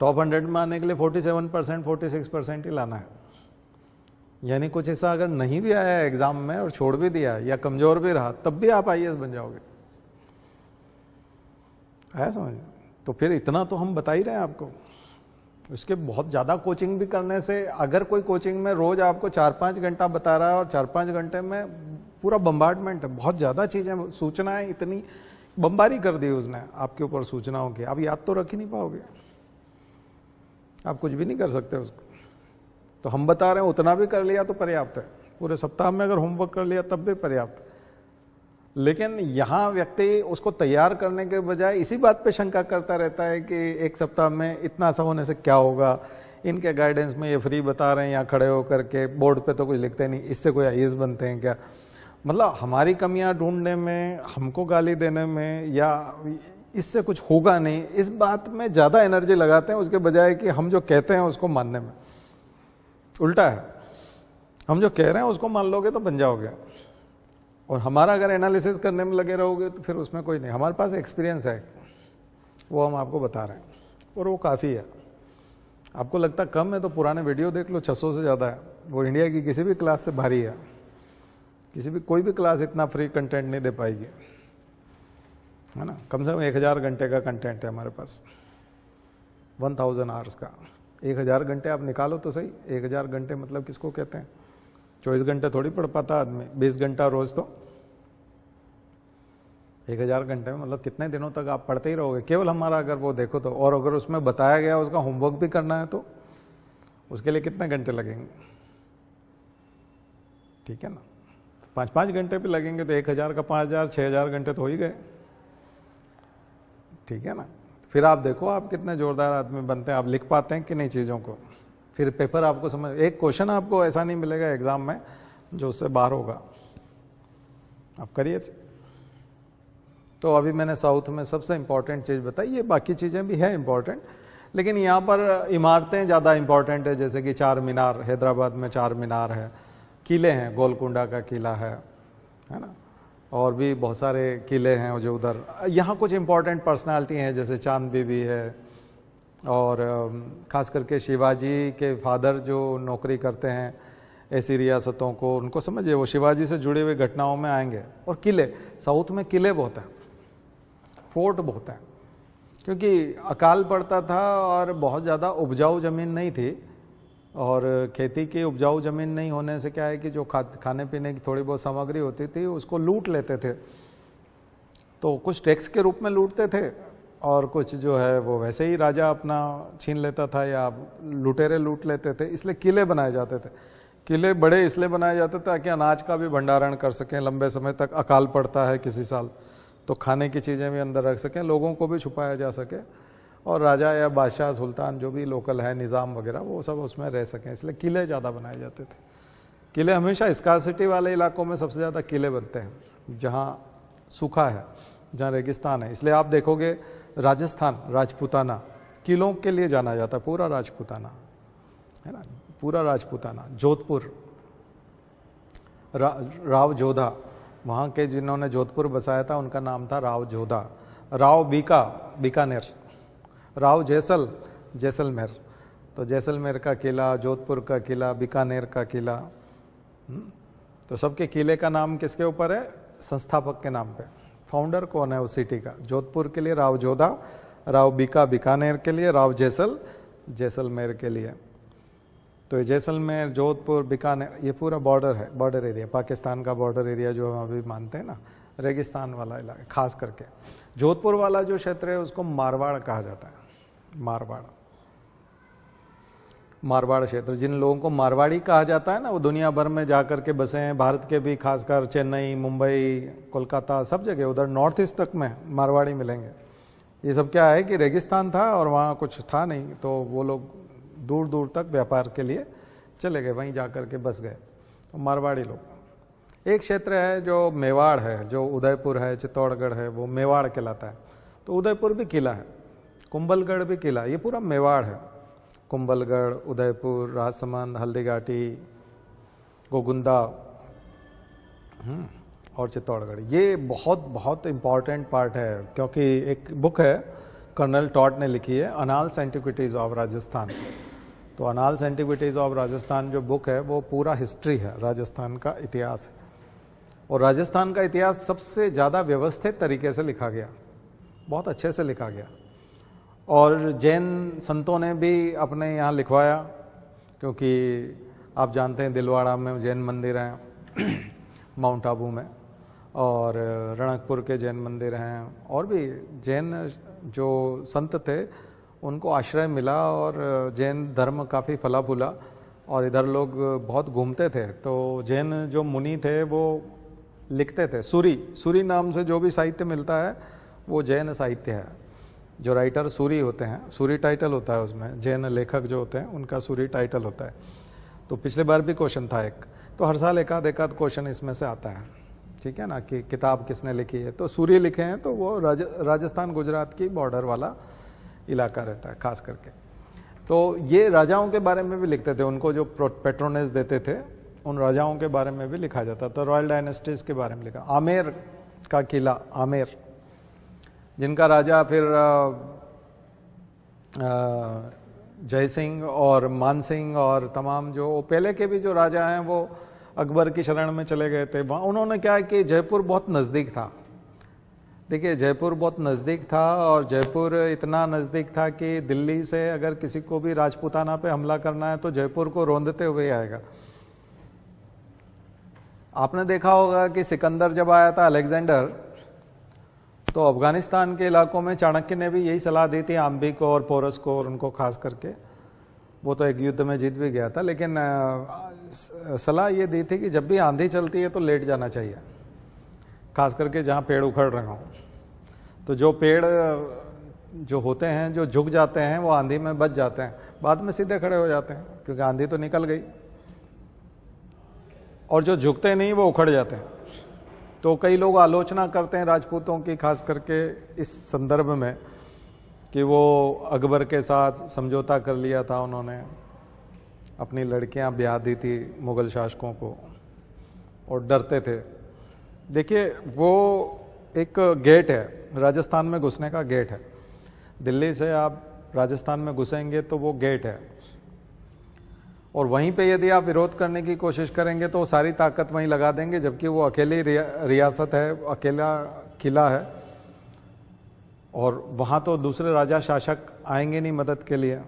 टॉप 100 में आने के लिए 47% 46% ही लाना है। यानी कुछ हिस्सा अगर नहीं भी आया एग्जाम में और छोड़ भी दिया या कमजोर भी रहा तब भी आप आईएएस बन जाओगे। आया समझ? तो फिर इतना तो हम बता ही रहे हैं आपको। उसके बहुत ज़्यादा कोचिंग भी करने से, अगर कोई कोचिंग में रोज आपको 4-5 घंटा बता रहा है और 4-5 घंटे में पूरा बम्बार्डमेंट है, बहुत ज़्यादा चीज़ें, सूचनाएं इतनी बम्बारी कर दी उसने आपके ऊपर सूचनाओं की, आप याद तो रख ही नहीं पाओगे, आप कुछ भी नहीं कर सकते उसको। तो हम बता रहे हैं उतना भी कर लिया तो पर्याप्त है, पूरे सप्ताह में अगर होमवर्क कर लिया तब भी पर्याप्त है। लेकिन यहाँ व्यक्ति उसको तैयार करने के बजाय इसी बात पे शंका करता रहता है कि एक सप्ताह में इतना सा होने से क्या होगा, इनके गाइडेंस में ये फ्री बता रहे हैं, यहाँ खड़े होकर के बोर्ड पे तो कुछ लिखते नहीं, इससे कोई आईएएस बनते हैं क्या। मतलब हमारी कमियां ढूंढने में, हमको गाली देने में, या इससे कुछ होगा नहीं, इस बात में ज़्यादा एनर्जी लगाते हैं उसके बजाय कि हम जो कहते हैं उसको मानने में। उल्टा है, हम जो कह रहे हैं उसको मान लोगे तो बन जाओगे, और हमारा अगर एनालिसिस करने में लगे रहोगे तो फिर उसमें कोई नहीं। हमारे पास एक्सपीरियंस है, वो हम आपको बता रहे हैं और वो काफ़ी है। आपको लगता कम है तो पुराने वीडियो देख लो, 600 से ज़्यादा है। वो इंडिया की किसी भी क्लास से भारी है, किसी भी कोई भी क्लास इतना फ्री कंटेंट नहीं दे पाएगी, है ना। कम से कम 1000 घंटे का कंटेंट है हमारे पास, 1000 आवर्स का। 1000 घंटे आप निकालो तो सही, 1000 घंटे मतलब किसको कहते हैं। 24 घंटे थोड़ी पढ़ पाता आदमी, 20 घंटा रोज, तो 1000 घंटे में मतलब कितने दिनों तक आप पढ़ते ही रहोगे। केवल हमारा अगर वो देखो तो, और अगर उसमें बताया गया उसका होमवर्क भी करना है तो उसके लिए कितने घंटे लगेंगे, ठीक है ना। 5-5 घंटे भी लगेंगे तो 1000 का 5000, 6000 घंटे तो हो ही गए, ठीक है ना। फिर आप देखो आप कितने जोरदार आदमी बनते हैं, आप लिख पाते हैं कि नहीं चीज़ों को। फिर पेपर आपको समझ, एक क्वेश्चन आपको ऐसा नहीं मिलेगा एग्जाम में जो उससे बाहर होगा, आप करिए। तो अभी मैंने साउथ में सबसे इंपॉर्टेंट चीज़ बताई, ये बाकी चीज़ें भी है इंपॉर्टेंट, लेकिन यहाँ पर इमारतें ज़्यादा इंपॉर्टेंट है। जैसे कि चार मीनार, हैदराबाद में चार मीनार है, किले हैं, गोलकुंडा का किला है ना, और भी बहुत सारे किले हैं जो उधर। यहाँ कुछ इंपॉर्टेंट पर्सनालिटी हैं जैसे चांद बीबी है, और ख़ास करके शिवाजी के फादर जो नौकरी करते हैं ऐसी रियासतों को, उनको समझिए, वो शिवाजी से जुड़ी हुई घटनाओं में आएंगे। और किले, साउथ में किले बहुत हैं, फोर्ट बहुत हैं, क्योंकि अकाल पड़ता था और बहुत ज़्यादा उपजाऊ ज़मीन नहीं थी, और खेती की उपजाऊ ज़मीन नहीं होने से क्या है कि जो खाने पीने की थोड़ी बहुत सामग्री होती थी उसको लूट लेते थे। तो कुछ टैक्स के रूप में लूटते थे और कुछ जो है वो वैसे ही राजा अपना छीन लेता था या लुटेरे लूट लेते थे। इसलिए किले बनाए जाते थे। किले बड़े इसलिए बनाए जाते थे ताकि अनाज का भी भंडारण कर सकें, लंबे समय तक अकाल पड़ता है किसी साल तो खाने की चीज़ें भी अंदर रख सकें, लोगों को भी छुपाया जा सके, और राजा या बादशाह सुल्तान जो भी लोकल है निज़ाम वगैरह वो सब उसमें रह सकें। इसलिए किले ज़्यादा बनाए जाते थे। किले हमेशा स्कार्सिटी वाले इलाकों में सबसे ज़्यादा किले बनते हैं, जहाँ सूखा है, जहाँ रेगिस्तान है। इसलिए आप देखोगे राजस्थान, राजपूताना किलों के लिए जाना जाता है, पूरा राजपूताना है ना, पूरा राजपूताना। जोधपुर, राव जोधा, वहाँ के जिन्होंने जोधपुर बसाया था उनका नाम था राव जोधा। राव बीका, बीकानेर। राव जैसल, जैसलमेर। तो जैसलमेर का किला, जोधपुर का किला, बीकानेर का किला, तो सबके किले का नाम किसके ऊपर है? संस्थापक के नाम पे। फाउंडर कौन है उस सिटी का? जोधपुर के लिए राव जोधा, राव बीका बीकानेर के लिए, राव जैसल जैसलमेर के लिए। तो जैसलमेर, जोधपुर, बीकानेर ये पूरा बॉर्डर है, बॉर्डर एरिया, पाकिस्तान का बॉर्डर एरिया जो हम अभी मानते हैं ना, रेगिस्तान वाला इलाका। खास करके जोधपुर वाला जो क्षेत्र है उसको मारवाड़ कहा जाता है, मारवाड़। मारवाड़ क्षेत्र, जिन लोगों को मारवाड़ी कहा जाता है ना, वो दुनिया भर में जा कर के बसे हैं, भारत के भी, खासकर चेन्नई, मुंबई, कोलकाता, सब जगह उधर नॉर्थ ईस्ट तक में मारवाड़ी मिलेंगे। ये सब क्या है कि रेगिस्तान था और वहाँ कुछ था नहीं, तो वो लोग दूर दूर तक व्यापार के लिए चले गए, वहीं जा कर के बस गए, तो मारवाड़ी लोग। एक क्षेत्र है जो मेवाड़ है, जो उदयपुर है, चित्तौड़गढ़ है, वो मेवाड़ कहलाता है। तो उदयपुर भी किला है, कुंभलगढ़ भी किला, ये पूरा मेवाड़ है। कुंभलगढ़, उदयपुर, राजसमंद, हल्दीघाटी, गोगुंदा और चित्तौड़गढ़, ये बहुत बहुत इम्पॉर्टेंट पार्ट है, क्योंकि एक बुक है कर्नल टॉड ने लिखी है, अनाल्स एंटिक्विटीज़ ऑफ राजस्थान। तो अनाल्स एंटिक्विटीज़ ऑफ राजस्थान जो बुक है वो पूरा हिस्ट्री है, राजस्थान का इतिहास है। और राजस्थान का इतिहास सबसे ज़्यादा व्यवस्थित तरीके से लिखा गया, बहुत अच्छे से लिखा गया। और जैन संतों ने भी अपने यहाँ लिखवाया, क्योंकि आप जानते हैं दिलवाड़ा में जैन मंदिर हैं, माउंट आबू में, और रणकपुर के जैन मंदिर हैं, और भी जैन जो संत थे उनको आश्रय मिला और जैन धर्म काफ़ी फला फूला, और इधर लोग बहुत घूमते थे। तो जैन जो मुनि थे वो लिखते थे, सूरी नाम से जो भी साहित्य मिलता है वो जैन साहित्य है। जो राइटर सूरी होते हैं, सूरी टाइटल होता है उसमें, जैन लेखक जो होते हैं उनका सूरी टाइटल होता है। तो पिछले बार भी क्वेश्चन था एक, तो हर साल एकाध क्वेश्चन इसमें से आता है, ठीक है ना, कि किताब किसने लिखी है। तो सूरी लिखे हैं, तो वो राजस्थान गुजरात की बॉर्डर वाला इलाका रहता है खास करके। तो ये राजाओं के बारे में भी लिखते थे, उनको जो पेट्रोनेज देते थे उन राजाओं के बारे में भी लिखा जाता था। रॉयल डायनेस्टीज के बारे में लिखा, आमेर का किला, आमेर, जिनका राजा फिर जय सिंह और मान सिंह और तमाम जो पहले के भी जो राजा हैं वो अकबर की शरण में चले गए थे। वहाँ उन्होंने क्या है कि जयपुर बहुत नज़दीक था, देखिए जयपुर बहुत नज़दीक था, और जयपुर इतना नज़दीक था कि दिल्ली से अगर किसी को भी राजपूताना पे हमला करना है तो जयपुर को रौंदते हुए आएगा। आपने देखा होगा कि सिकंदर जब आया था, अलेक्जेंडर, तो अफगानिस्तान के इलाकों में चाणक्य ने भी यही सलाह दी थी आम्बी को और पोरस को, और उनको खास करके। वो तो एक युद्ध में जीत भी गया था, लेकिन सलाह ये दी थी कि जब भी आंधी चलती है तो लेट जाना चाहिए, खास करके जहाँ पेड़ उखड़ रहे हों। तो जो पेड़ जो होते हैं जो झुक जाते हैं वो आंधी में बच जाते हैं, बाद में सीधे खड़े हो जाते हैं, क्योंकि आंधी तो निकल गई। और जो झुकते नहीं वो उखड़ जाते हैं। तो कई लोग आलोचना करते हैं राजपूतों की, खास करके इस संदर्भ में, कि वो अकबर के साथ समझौता कर लिया था उन्होंने, अपनी लड़कियां ब्याह दी थी मुगल शासकों को, और डरते थे। देखिए वो एक गेट है, राजस्थान में घुसने का गेट है। दिल्ली से आप राजस्थान में घुसेंगे तो वो गेट है, और वहीं पे यदि आप विरोध करने की कोशिश करेंगे तो सारी ताकत वहीं लगा देंगे, जबकि वो अकेली रियासत है, अकेला किला है, और वहाँ तो दूसरे राजा शासक आएंगे नहीं मदद के लिए।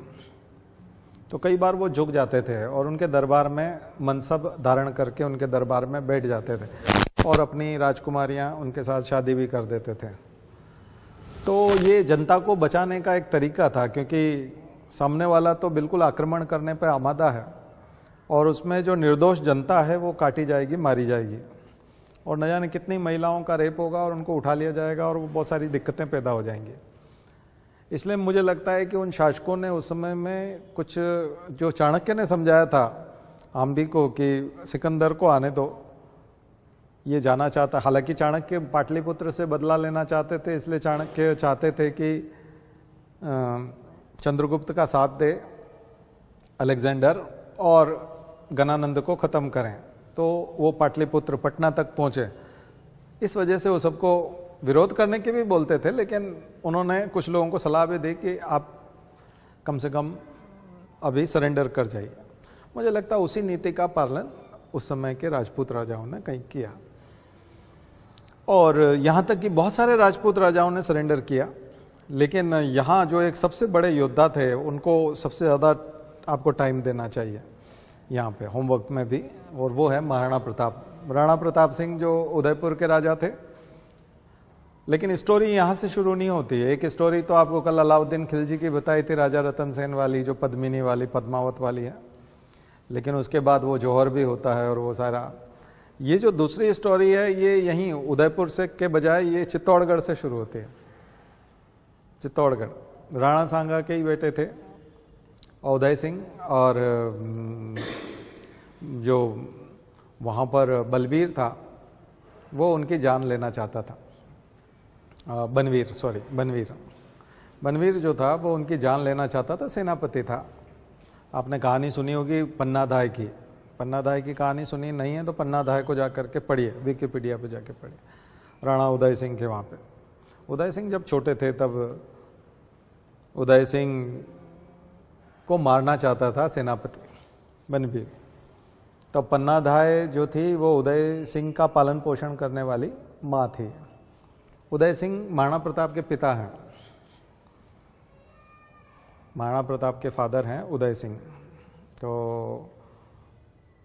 तो कई बार वो झुक जाते थे और उनके दरबार में मनसब धारण करके उनके दरबार में बैठ जाते थे, और अपनी राजकुमारियाँ उनके साथ शादी भी कर देते थे। तो ये जनता को बचाने का एक तरीका था, क्योंकि सामने वाला तो बिल्कुल आक्रमण करने पर आमादा है, और उसमें जो निर्दोष जनता है वो काटी जाएगी, मारी जाएगी, और न जाने कितनी महिलाओं का रेप होगा और उनको उठा लिया जाएगा, और वो बहुत सारी दिक्कतें पैदा हो जाएंगी। इसलिए मुझे लगता है कि उन शासकों ने उस समय में कुछ, जो चाणक्य ने समझाया था आम्बी को कि सिकंदर को आने दो, ये जाना चाहता। हालांकि चाणक्य पाटलिपुत्र से बदला लेना चाहते थे, इसलिए चाणक्य चाहते थे कि चंद्रगुप्त का साथ दे अलेक्जेंडर और गणानंद को ख़त्म करें, तो वो पाटलिपुत्र पटना तक पहुँचे। इस वजह से वो सबको विरोध करने के भी बोलते थे, लेकिन उन्होंने कुछ लोगों को सलाह भी दी कि आप कम से कम अभी सरेंडर कर जाइए। मुझे लगता है उसी नीति का पालन उस समय के राजपूत राजाओं ने कहीं किया, और यहाँ तक कि बहुत सारे राजपूत राजाओं ने सरेंडर किया। लेकिन यहाँ जो एक सबसे बड़े योद्धा थे उनको सबसे ज़्यादा आपको टाइम देना चाहिए यहाँ पे होमवर्क में भी, और वो है महाराणा प्रताप। राणा प्रताप सिंह जो उदयपुर के राजा थे, लेकिन स्टोरी यहाँ से शुरू नहीं होती है। एक स्टोरी तो आपको कल अलाउद्दीन खिलजी की बताई थी, राजा रतन सेन वाली, जो पद्मिनी वाली, पद्मावत वाली है, लेकिन उसके बाद वो जौहर भी होता है और वो सारा। ये जो दूसरी स्टोरी है ये यहीं उदयपुर से के बजाय ये चित्तौड़गढ़ से शुरू होती है। चित्तौड़गढ़ राणा सांगा के ही बेटे थे उदय सिंह, और जो वहाँ पर बलबीर था वो उनकी जान लेना चाहता था। बनवीर जो था वो उनकी जान लेना चाहता था, सेनापति था। आपने कहानी सुनी होगी पन्नाधाय की। पन्नाधाय की कहानी सुनी नहीं है तो पन्नाधाय को जाकर के पढ़िए, विकिपीडिया पे जाके पढ़िए, राणा उदय सिंह के वहाँ पे। उदय सिंह जब छोटे थे तब उदय सिंह को मारना चाहता था सेनापति बनवीर। तब पन्नाधाय जो थी वो उदय सिंह का पालन पोषण करने वाली माँ थी। उदय सिंह महाराणा प्रताप के पिता हैं, महाराणा प्रताप के फादर हैं उदय सिंह। तो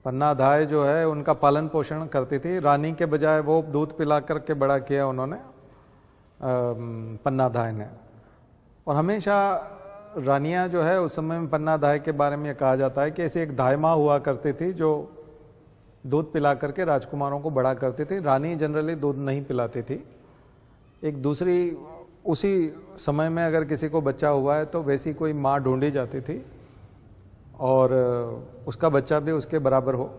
पन्नाधाय जो है उनका पालन पोषण करती थी, रानी के बजाय वो दूध पिला करके बड़ा किया उन्होंने पन्नाधाय ने। और हमेशा रानियां जो है उस समय में पन्नाधाय के बारे में कहा जाता है कि ऐसी एक धाय माँ हुआ करती थी जो दूध पिला करके राजकुमारों को बड़ा करती थी। रानी जनरली दूध नहीं पिलाती थी। एक दूसरी उसी समय में अगर किसी को बच्चा हुआ है तो वैसी कोई माँ ढूंढी जाती थी और उसका बच्चा भी उसके बराबर हो,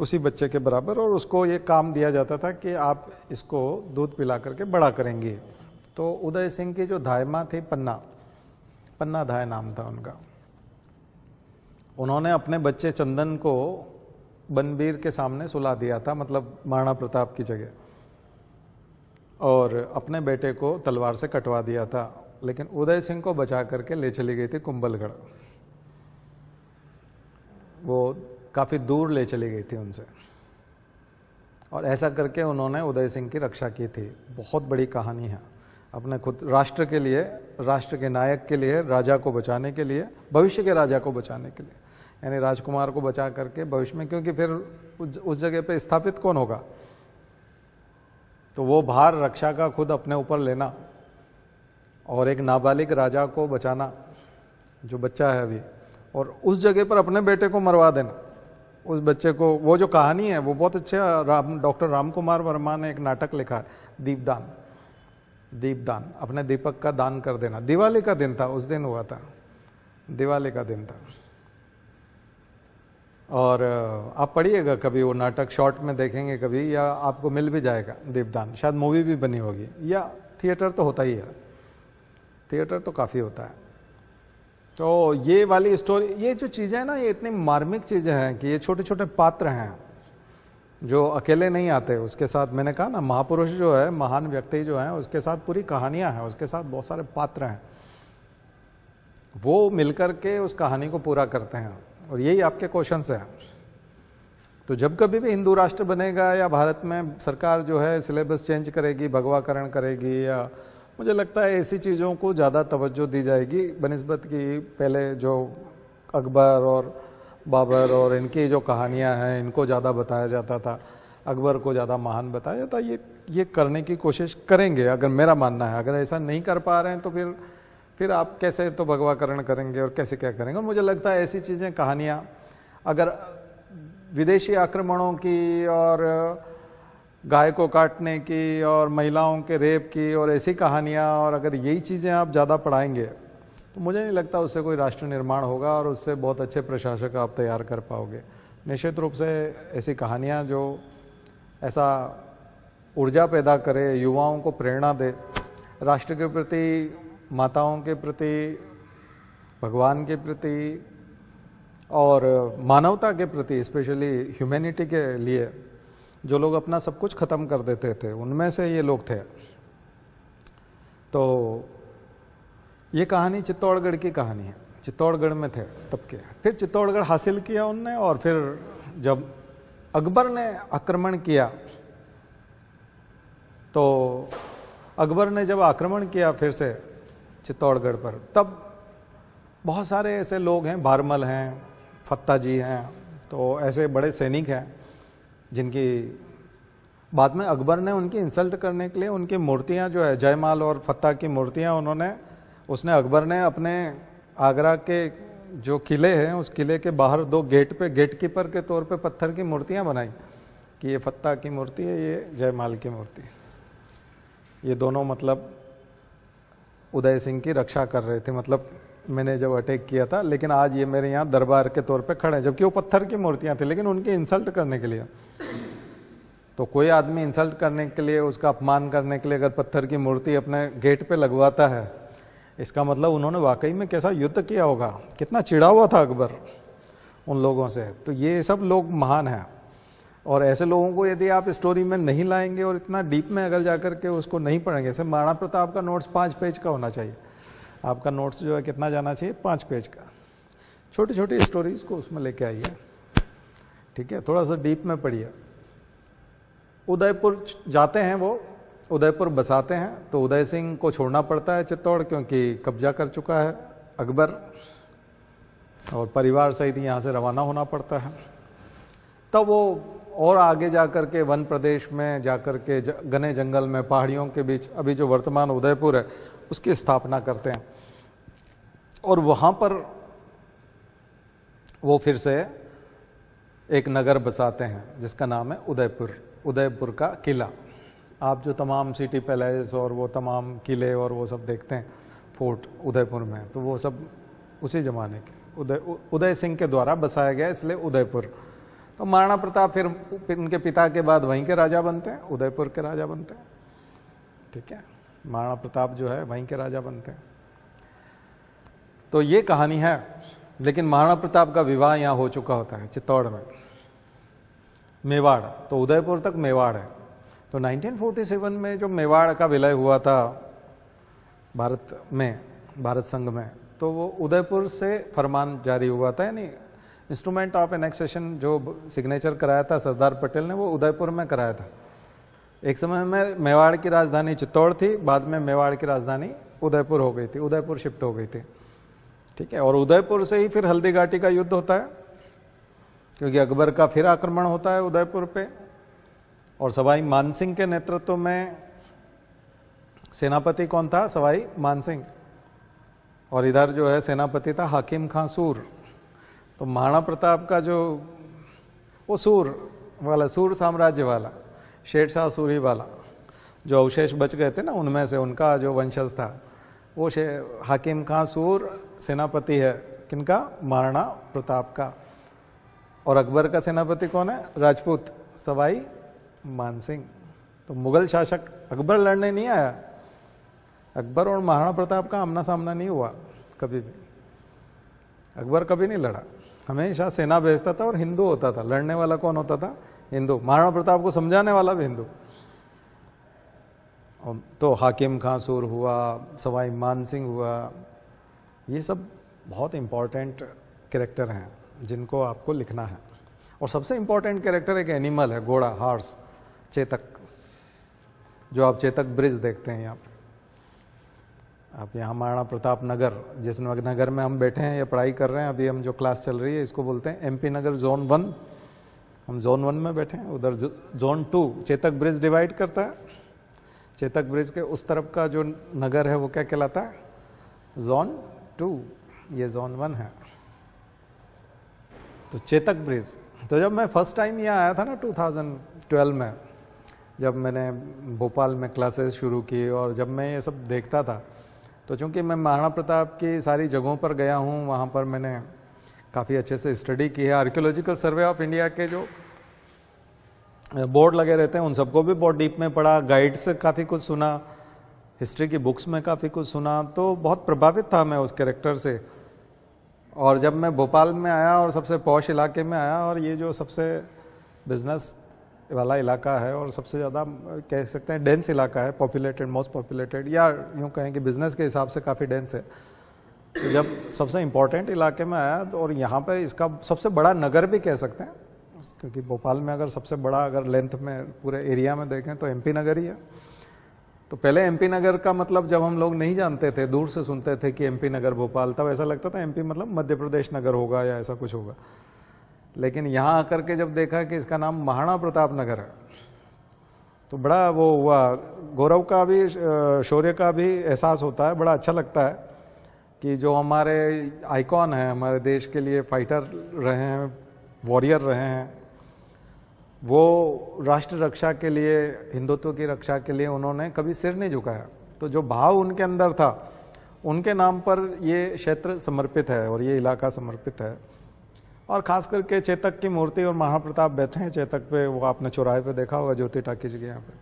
उसी बच्चे के बराबर, और उसको ये काम दिया जाता था कि आप इसको दूध पिला करके बड़ा करेंगे। तो उदय सिंह की जो धाय माँ थी पन्नाधाय नाम था उनका, उन्होंने अपने बच्चे चंदन को बनवीर के सामने सुला दिया था, मतलब महाराणा प्रताप की जगह, और अपने बेटे को तलवार से कटवा दिया था। लेकिन उदय सिंह को बचा करके ले चली गई थी कुंभलगढ़, वो काफ़ी दूर ले चली गई थी उनसे, और ऐसा करके उन्होंने उदय सिंह की रक्षा की थी। बहुत बड़ी कहानी है, अपने खुद राष्ट्र के लिए, राष्ट्र के नायक के लिए, राजा को बचाने के लिए, भविष्य के राजा को बचाने के लिए, यानी राजकुमार को बचा करके भविष्य में, क्योंकि फिर उस जगह पे स्थापित कौन होगा, तो वो भार रक्षा का खुद अपने ऊपर लेना और एक नाबालिग राजा को बचाना जो बच्चा है अभी, और उस जगह पर अपने बेटे को मरवा देना उस बच्चे को। वो जो कहानी है वो बहुत अच्छा, डॉक्टर राम कुमार वर्मा ने एक नाटक लिखा है, दीपदान, अपने दीपक का दान कर देना। दिवाली का दिन था, उस दिन हुआ था, दिवाली का दिन था। और आप पढ़िएगा कभी वो नाटक, शॉर्ट में देखेंगे कभी, या आपको मिल भी जाएगा दीपदान, शायद मूवी भी बनी होगी, या थिएटर तो होता ही है, थिएटर तो काफ़ी होता है। तो ये वाली स्टोरी, ये जो चीज़ें हैं ना, ये इतनी मार्मिक चीज़ें हैं कि ये छोटे छोटे पात्र हैं जो अकेले नहीं आते। उसके साथ मैंने कहा ना, महापुरुष जो है, महान व्यक्ति जो है, उसके साथ पूरी कहानियाँ हैं, उसके साथ बहुत सारे पात्र हैं, वो मिलकर के उस कहानी को पूरा करते हैं। और यही आपके क्वेश्चंस हैं। तो जब कभी भी हिंदू राष्ट्र बनेगा या भारत में सरकार जो है सिलेबस चेंज करेगी, भगवाकरण करेगी, या मुझे लगता है ऐसी चीज़ों को ज़्यादा तवज्जो दी जाएगी बनिस्बत की पहले जो अकबर और बाबर और इनकी जो कहानियां हैं, इनको ज़्यादा बताया जाता था, अकबर को ज़्यादा महान बताया जाता। ये करने की कोशिश करेंगे, अगर मेरा मानना है। अगर ऐसा नहीं कर पा रहे हैं तो फिर आप कैसे तो भगवाकरण करेंगे और कैसे क्या करेंगे। और मुझे लगता है ऐसी चीज़ें, कहानियाँ, अगर विदेशी आक्रमणों की और गाय को काटने की और महिलाओं के रेप की और ऐसी कहानियाँ, और अगर यही चीज़ें आप ज़्यादा पढ़ाएंगे तो मुझे नहीं लगता उससे कोई राष्ट्र निर्माण होगा और उससे बहुत अच्छे प्रशासक आप तैयार कर पाओगे। निश्चित रूप से ऐसी कहानियाँ जो ऐसा ऊर्जा पैदा करे, युवाओं को प्रेरणा दे, राष्ट्र के प्रति, माताओं के प्रति, भगवान के प्रति और मानवता के प्रति, स्पेशली ह्यूमैनिटी के लिए, जो लोग अपना सब कुछ ख़त्म कर देते थे, उनमें से ये लोग थे। तो ये कहानी चित्तौड़गढ़ की कहानी है, चित्तौड़गढ़ में थे तब के। फिर चित्तौड़गढ़ हासिल किया उनने, और फिर जब अकबर ने आक्रमण किया, तो अकबर ने जब आक्रमण किया फिर से चित्तौड़गढ़ पर, तब बहुत सारे ऐसे लोग हैं, भारमल हैं, फत्ता जी हैं, तो ऐसे बड़े सैनिक हैं जिनकी बाद में अकबर ने उनकी इंसल्ट करने के लिए उनकी मूर्तियां जो है जयमाल और फत्ता की मूर्तियां उसने अकबर ने अपने आगरा के जो किले हैं उस किले के बाहर 2 गेट पे गेट कीपर के तौर पे पत्थर की मूर्तियां बनाई कि ये फत्ता की मूर्ति है, ये जयमाल की मूर्ति है। ये दोनों मतलब उदय सिंह की रक्षा कर रहे थे, मतलब मैंने जब अटैक किया था, लेकिन आज ये मेरे यहाँ दरबार के तौर पे खड़े हैं, जबकि वो पत्थर की मूर्तियां थी, लेकिन उनकी इंसल्ट करने के लिए। तो कोई आदमी इंसल्ट करने के लिए, उसका अपमान करने के लिए अगर पत्थर की मूर्ति अपने गेट पे लगवाता है, इसका मतलब उन्होंने वाकई में कैसा युद्ध किया होगा, कितना चिढ़ा हुआ था अकबर उन लोगों से। तो ये सब लोग महान हैं, और ऐसे लोगों को यदि आप स्टोरी में नहीं लाएंगे और इतना डीप में अगर जाकर के उसको नहीं पढ़ेंगे, जैसे महाराणा प्रताप का नोट्स 5 पेज का होना चाहिए, आपका नोट्स जो है कितना जाना चाहिए, 5 पेज का। छोटी छोटी स्टोरीज को उसमें लेके आइए, ठीक है, थोड़ा सा डीप में पढ़िए। उदयपुर जाते हैं वो, उदयपुर बसाते हैं, तो उदय सिंह को छोड़ना पड़ता है चित्तौड़, क्योंकि कब्जा कर चुका है अकबर, और परिवार सहित यहाँ से रवाना होना पड़ता है। तब वो और आगे जाकर के वन प्रदेश में जाकर के घने जंगल में पहाड़ियों के बीच अभी जो वर्तमान उदयपुर है उसकी स्थापना करते हैं, और वहाँ पर वो फिर से एक नगर बसाते हैं जिसका नाम है उदयपुर। उदयपुर का किला, आप जो तमाम सिटी पैलेस और वो तमाम किले और वो सब देखते हैं फोर्ट उदयपुर में, तो वो सब उसी जमाने के उदय सिंह के द्वारा बसाया गया, इसलिए उदयपुर। तो महाराणा प्रताप फिर उनके पिता के बाद वहीं के राजा बनते हैं, उदयपुर के राजा बनते हैं, ठीक है, महाराणा प्रताप जो है वहीं के राजा बनते हैं। तो ये कहानी है। लेकिन महाराणा प्रताप का विवाह यहाँ हो चुका होता है चित्तौड़ में, मेवाड़, तो उदयपुर तक मेवाड़ है। तो 1947 में जो मेवाड़ का विलय हुआ था भारत संघ में, तो वो उदयपुर से फरमान जारी हुआ था, यानी इंस्ट्रूमेंट ऑफ एनेक्सेशन जो सिग्नेचर कराया था सरदार पटेल ने, वो उदयपुर में कराया था। एक समय में मेवाड़ की राजधानी चित्तौड़ थी, बाद में मेवाड़ की राजधानी उदयपुर हो गई थी, उदयपुर शिफ्ट हो गई थी, ठीक है। और उदयपुर से ही फिर हल्दी घाटी का युद्ध होता है, क्योंकि अकबर का फिर आक्रमण होता है उदयपुर पे, और सवाई मानसिंह के नेतृत्व में, सेनापति कौन था, सवाई मानसिंह, और इधर जो है सेनापति था हाकिम खां सूर। तो महाराणा प्रताप का जो वो सूर साम्राज्य वाला, शेरशाह सूरी वाला जो अवशेष बच गए थे ना, उनमें से उनका जो वंशज था वो हाकिम खां सूर सेनापति है, किनका, महाराणा प्रताप का। और अकबर का सेनापति कौन है, राजपूत, सवाई मानसिंह। तो मुगल शासक अकबर लड़ने नहीं आया, अकबर और महाराणा प्रताप का आमना सामना नहीं हुआ कभी भी, अकबर कभी नहीं लड़ा, हमेशा सेना भेजता था और हिंदू होता था, लड़ने वाला कौन होता था, हिंदू, महाराणा प्रताप को समझाने वाला भी हिंदू। तो हाकिम खां सूर हुआ, सवाई मानसिंह हुआ, ये सब बहुत इंपॉर्टेंट कैरेक्टर हैं जिनको आपको लिखना है। और सबसे इंपॉर्टेंट कैरेक्टर एक एनिमल है, घोड़ा, हॉर्स, चेतक, जो आप चेतक ब्रिज देखते हैं यहाँ पे। आप यहाँ महाराणा प्रताप नगर, जिस नगर में हम बैठे हैं या पढ़ाई कर रहे हैं, अभी हम जो क्लास चल रही है इसको बोलते हैं एमपी नगर जोन 1, हम जोन 1 में बैठे हैं। उधर जोन 2 चेतक ब्रिज डिवाइड करता है, चेतक ब्रिज के उस तरफ का जो नगर है वो क्या कहलाता है, जोन 2, ये जोन 1 है। तो चेतक ब्रिज, तो जब मैं फर्स्ट टाइम यहाँ आया था ना 2012 में, जब मैंने भोपाल में क्लासेस शुरू की और जब मैं ये सब देखता था, तो चूंकि मैं महाराणा प्रताप की सारी जगहों पर गया हूँ, वहाँ पर मैंने काफ़ी अच्छे से स्टडी की है। आर्कियोलॉजिकल सर्वे ऑफ इंडिया के जो बोर्ड लगे रहते हैं उन सबको भी बहुत डीप में पढ़ा, गाइड से काफ़ी कुछ सुना, हिस्ट्री की बुक्स में काफ़ी कुछ सुना, तो बहुत प्रभावित था मैं उस कैरेक्टर से। और जब मैं भोपाल में आया और सबसे पॉश इलाके में आया, और ये जो सबसे बिजनेस वाला इलाका है और सबसे ज़्यादा कह सकते हैं डेंस इलाका है, पॉपुलेटेड, मोस्ट पॉपुलेटेड, या यूँ कहें कि बिजनेस के हिसाब से काफ़ी डेंस है। तो जब सबसे इम्पोर्टेंट इलाके में आया, तो और यहाँ पे इसका सबसे बड़ा नगर भी कह सकते हैं, क्योंकि भोपाल में अगर सबसे बड़ा अगर लेंथ में पूरे एरिया में देखें तो एमपी नगर ही है। तो पहले एमपी नगर का मतलब जब हम लोग नहीं जानते थे, दूर से सुनते थे कि एमपी नगर भोपाल, तब ऐसा लगता था एमपी मतलब मध्य प्रदेश नगर होगा या ऐसा कुछ होगा। लेकिन यहाँ आकर के जब देखा कि इसका नाम महाराणा प्रताप नगर है, तो बड़ा वो हुआ, गौरव का भी शौर्य का भी एहसास होता है, बड़ा अच्छा लगता है कि जो हमारे आइकॉन हैं, हमारे देश के लिए फाइटर रहे हैं, वॉरियर रहे हैं, वो राष्ट्र रक्षा के लिए, हिंदुत्व की रक्षा के लिए उन्होंने कभी सिर नहीं झुकाया। तो जो भाव उनके अंदर था, उनके नाम पर ये क्षेत्र समर्पित है और ये इलाका समर्पित है। और खास करके चेतक की मूर्ति और महाप्रताप बैठे हैं चेतक पे, वो आपने चौराहे पे देखा होगा, ज्योति टाकीज के यहाँ पे,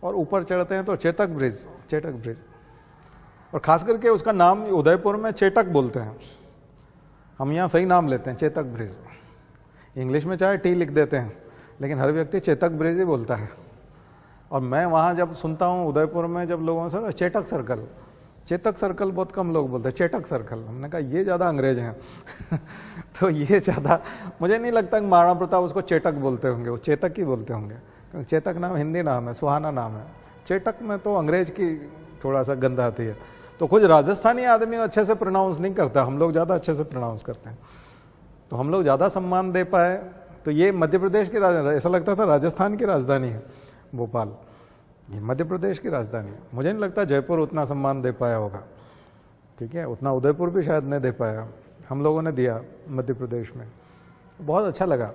और ऊपर चढ़ते हैं तो चेतक ब्रिज, चेतक ब्रिज। और खास करके उसका नाम उदयपुर में चेतक बोलते हैं, हम यहाँ सही नाम लेते हैं चेतक ब्रिज। इंग्लिश में चाहे टी लिख देते हैं, लेकिन हर व्यक्ति चेतक ब्रिज ही बोलता है। और मैं वहाँ जब सुनता हूँ उदयपुर में जब लोगों से, चेतक सर्कल, चेतक सर्कल बहुत कम लोग बोलते हैं, चेतक सर्कल। हमने कहा ये ज़्यादा अंग्रेज हैं तो ये ज़्यादा, मुझे नहीं लगता कि महाराणा प्रताप उसको चेतक बोलते होंगे, वो चेतक ही बोलते होंगे, क्योंकि चेतक नाम हिंदी नाम है, सुहाना नाम है। चेतक में तो अंग्रेज की थोड़ा सा गंध आती है। तो कुछ राजस्थानी आदमी अच्छे से प्रोनाउंस नहीं करता, हम लोग ज़्यादा अच्छे से प्रोनाउंस करते हैं, तो हम लोग ज़्यादा सम्मान दे पाए। तो ये मध्य प्रदेश की राजधानी, ऐसा लगता था राजस्थान की राजधानी है भोपाल, ये मध्य प्रदेश की राजधानी है। मुझे नहीं लगता जयपुर उतना सम्मान दे पाया होगा, ठीक है, उतना उदयपुर भी शायद नहीं दे पाया, हम लोगों ने दिया मध्य प्रदेश में, बहुत अच्छा लगा।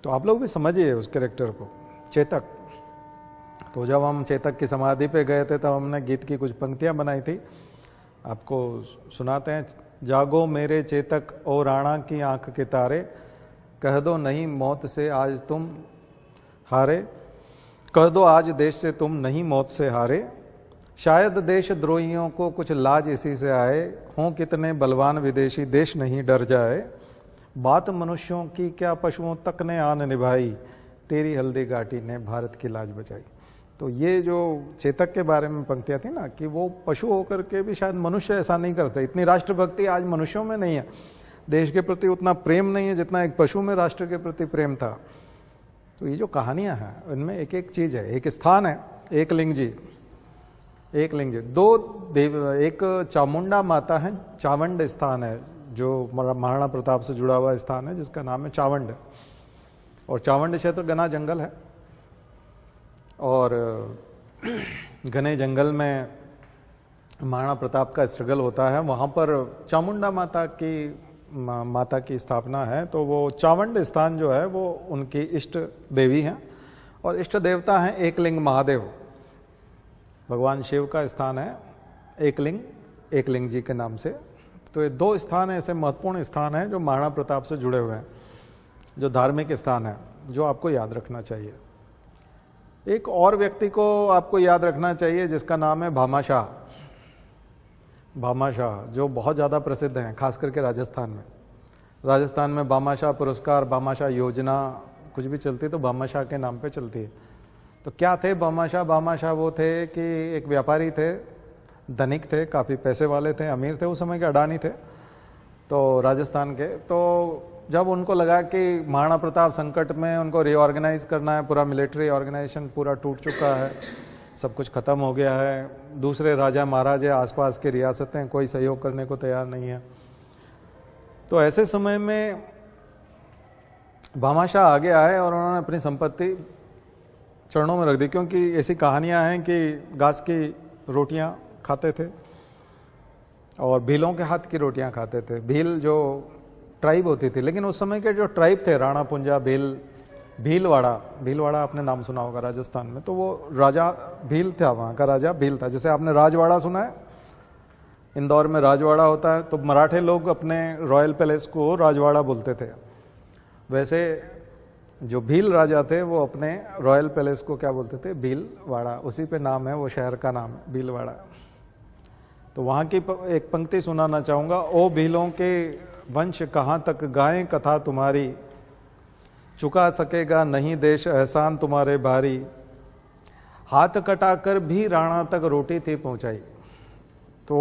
तो आप लोग भी समझिए उस कैरेक्टर को, चेतक। तो जब हम चेतक की समाधि पे गए थे तब हमने गीत की कुछ पंक्तियां बनाई थी, आपको सुनाते हैं। जागो मेरे चेतक ओ राणा की आंख के तारे, कह दो नहीं मौत से आज तुम हारे, कह दो आज देश से तुम नहीं मौत से हारे, शायद देश द्रोहियों को कुछ लाज इसी से आए, हों कितने बलवान विदेशी देश नहीं डर जाए, बात मनुष्यों की क्या पशुओं तक ने आन निभाई, तेरी हल्दी घाटी ने भारत की लाज बचाई। तो ये जो चेतक के बारे में पंक्तियां थी ना, कि वो पशु होकर के भी शायद मनुष्य ऐसा नहीं करते, इतनी राष्ट्रभक्ति आज मनुष्यों में नहीं है, देश के प्रति उतना प्रेम नहीं है जितना एक पशु में राष्ट्र के प्रति प्रेम था। तो ये जो कहानियां हैं इनमें एक एक चीज है, एक स्थान है, एक लिंग जी, एक लिंग जी, दो देव, एक चामुंडा माता है, चावंड स्थान है जो महाराणा प्रताप से जुड़ा हुआ स्थान है जिसका नाम है चावंड। और चावंड क्षेत्र घना जंगल है, और घने जंगल में महाराणा प्रताप का स्ट्रगल होता है, वहाँ पर चामुंडा माता की स्थापना है। तो वो चावंड स्थान जो है वो उनकी इष्ट देवी हैं, और इष्ट देवता हैं एकलिंग महादेव, भगवान शिव का स्थान है एकलिंग जी के नाम से। तो ये दो स्थान ऐसे महत्वपूर्ण स्थान हैं जो महाराणा प्रताप से जुड़े हुए हैं, जो धार्मिक स्थान है, जो आपको याद रखना चाहिए। एक और व्यक्ति को आपको याद रखना चाहिए जिसका नाम है भामाशाह, भामाशाह, जो बहुत ज़्यादा प्रसिद्ध हैं, खास करके राजस्थान में भामाशाह पुरस्कार, भामाशाह योजना कुछ भी चलती तो भामाशाह के नाम पे चलती है। तो क्या थे भामाशाह वो थे कि एक व्यापारी थे, धनिक थे, काफ़ी पैसे वाले थे, अमीर थे, उस समय के अडानी थे तो राजस्थान के। तो जब उनको लगा कि महाराणा प्रताप संकट में, उनको रीऑर्गेनाइज करना है, पूरा मिलिट्री ऑर्गेनाइजेशन पूरा टूट चुका है, सब कुछ खत्म हो गया है, दूसरे राजा महाराजे आसपास की रियासतें कोई सहयोग करने को तैयार नहीं है, तो ऐसे समय में भामाशाह आगे आए और उन्होंने अपनी संपत्ति चरणों में रख दी। क्योंकि ऐसी कहानियां हैं कि घास की रोटियां खाते थे और भीलों के हाथ की रोटियां खाते थे। भील जो ट्राइब होती थी, लेकिन उस समय के जो ट्राइब थे, राणा पुंजा, भीलवाड़ा आपने नाम सुना होगा राजस्थान में, तो वो राजा भील था, वहाँ का राजा भील था। जैसे आपने राजवाड़ा सुना है, इंदौर में राजवाड़ा होता है, तो मराठे लोग अपने रॉयल पैलेस को राजवाड़ा बोलते थे, वैसे जो भील राजा थे वो अपने रॉयल पैलेस को क्या बोलते थे, भीलवाड़ा, उसी पे नाम है वो शहर का नाम है भीलवाड़ा। तो वहाँ की एक पंक्ति सुनाना चाहूँगा। ओ भीलों के वंश कहाँ तक गाएं कथा तुम्हारी, चुका सकेगा नहीं देश एहसान तुम्हारे भारी, हाथ कटाकर भी राणा तक रोटी थी पहुँचाई। तो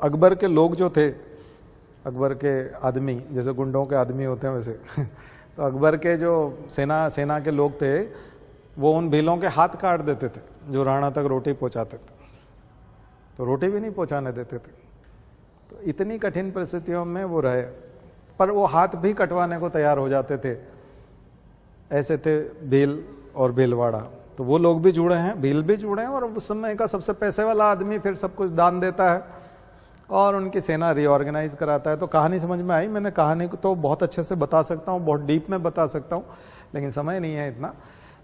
अकबर के लोग जो थे, अकबर के आदमी, जैसे गुंडों के आदमी होते हैं वैसे तो अकबर के जो सेना के लोग थे वो उन भीलों के हाथ काट देते थे जो राणा तक रोटी पहुंचाते थे, तो रोटी भी नहीं पहुंचाने देते थे। तो इतनी कठिन परिस्थितियों में वो रहे, पर वो हाथ भी कटवाने को तैयार हो जाते थे। ऐसे थे भील और भीलवाड़ा। तो वो लोग भी जुड़े हैं, भील भी जुड़े हैं, और उस समय का सबसे पैसे वाला आदमी फिर सब कुछ दान देता है और उनकी सेना रीऑर्गेनाइज कराता है। तो कहानी समझ में आई? मैंने कहानी को तो बहुत अच्छे से बता सकता हूँ, बहुत डीप में बता सकता हूँ, लेकिन समय नहीं है इतना।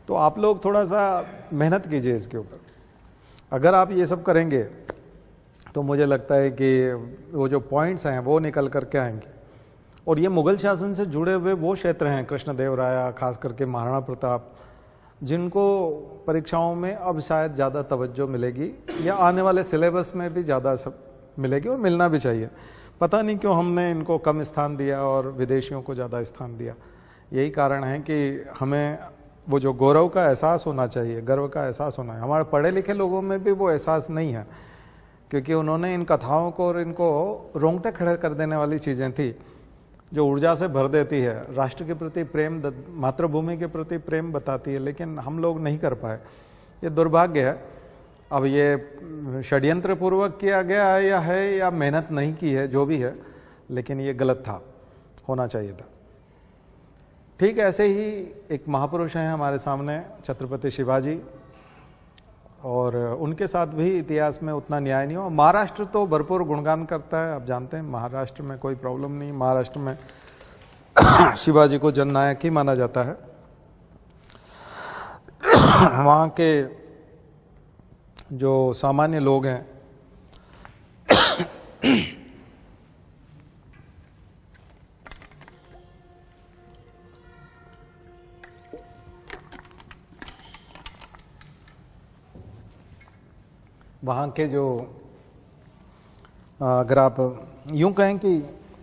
तो आप लोग थोड़ा सा मेहनत कीजिए इसके ऊपर। अगर आप ये सब करेंगे तो मुझे लगता है कि वो जो पॉइंट्स हैं वो निकल करके आएंगे। और ये मुगल शासन से जुड़े हुए वो क्षेत्र हैं, कृष्णदेवराया, खास करके महाराणा प्रताप, जिनको परीक्षाओं में अब शायद ज़्यादा तवज्जो मिलेगी, या आने वाले सिलेबस में भी ज़्यादा सब मिलेगी, और मिलना भी चाहिए। पता नहीं क्यों हमने इनको कम स्थान दिया और विदेशियों को ज़्यादा स्थान दिया। यही कारण है कि हमें वो जो गौरव का एहसास होना चाहिए, गर्व का एहसास होना है, हमारे पढ़े लिखे लोगों में भी वो एहसास नहीं है, क्योंकि उन्होंने इन कथाओं को और इनको रोंगटे खड़े कर देने वाली चीज़ें थी जो ऊर्जा से भर देती है, राष्ट्र के प्रति प्रेम, मातृभूमि के प्रति प्रेम बताती है, लेकिन हम लोग नहीं कर पाए। ये दुर्भाग्य है। अब ये षड्यंत्र पूर्वक किया गया है या मेहनत नहीं की है, जो भी है, लेकिन ये गलत था, होना चाहिए था। ठीक ऐसे ही एक महापुरुष हैं हमारे सामने, छत्रपति शिवाजी, और उनके साथ भी इतिहास में उतना न्याय नहीं हुआ। महाराष्ट्र तो भरपूर गुणगान करता है, आप जानते हैं, महाराष्ट्र में कोई प्रॉब्लम नहीं। महाराष्ट्र में शिवाजी को जननायक ही माना जाता है। वहाँ के जो सामान्य लोग हैं वहाँ के जो, अगर आप यूं कहें कि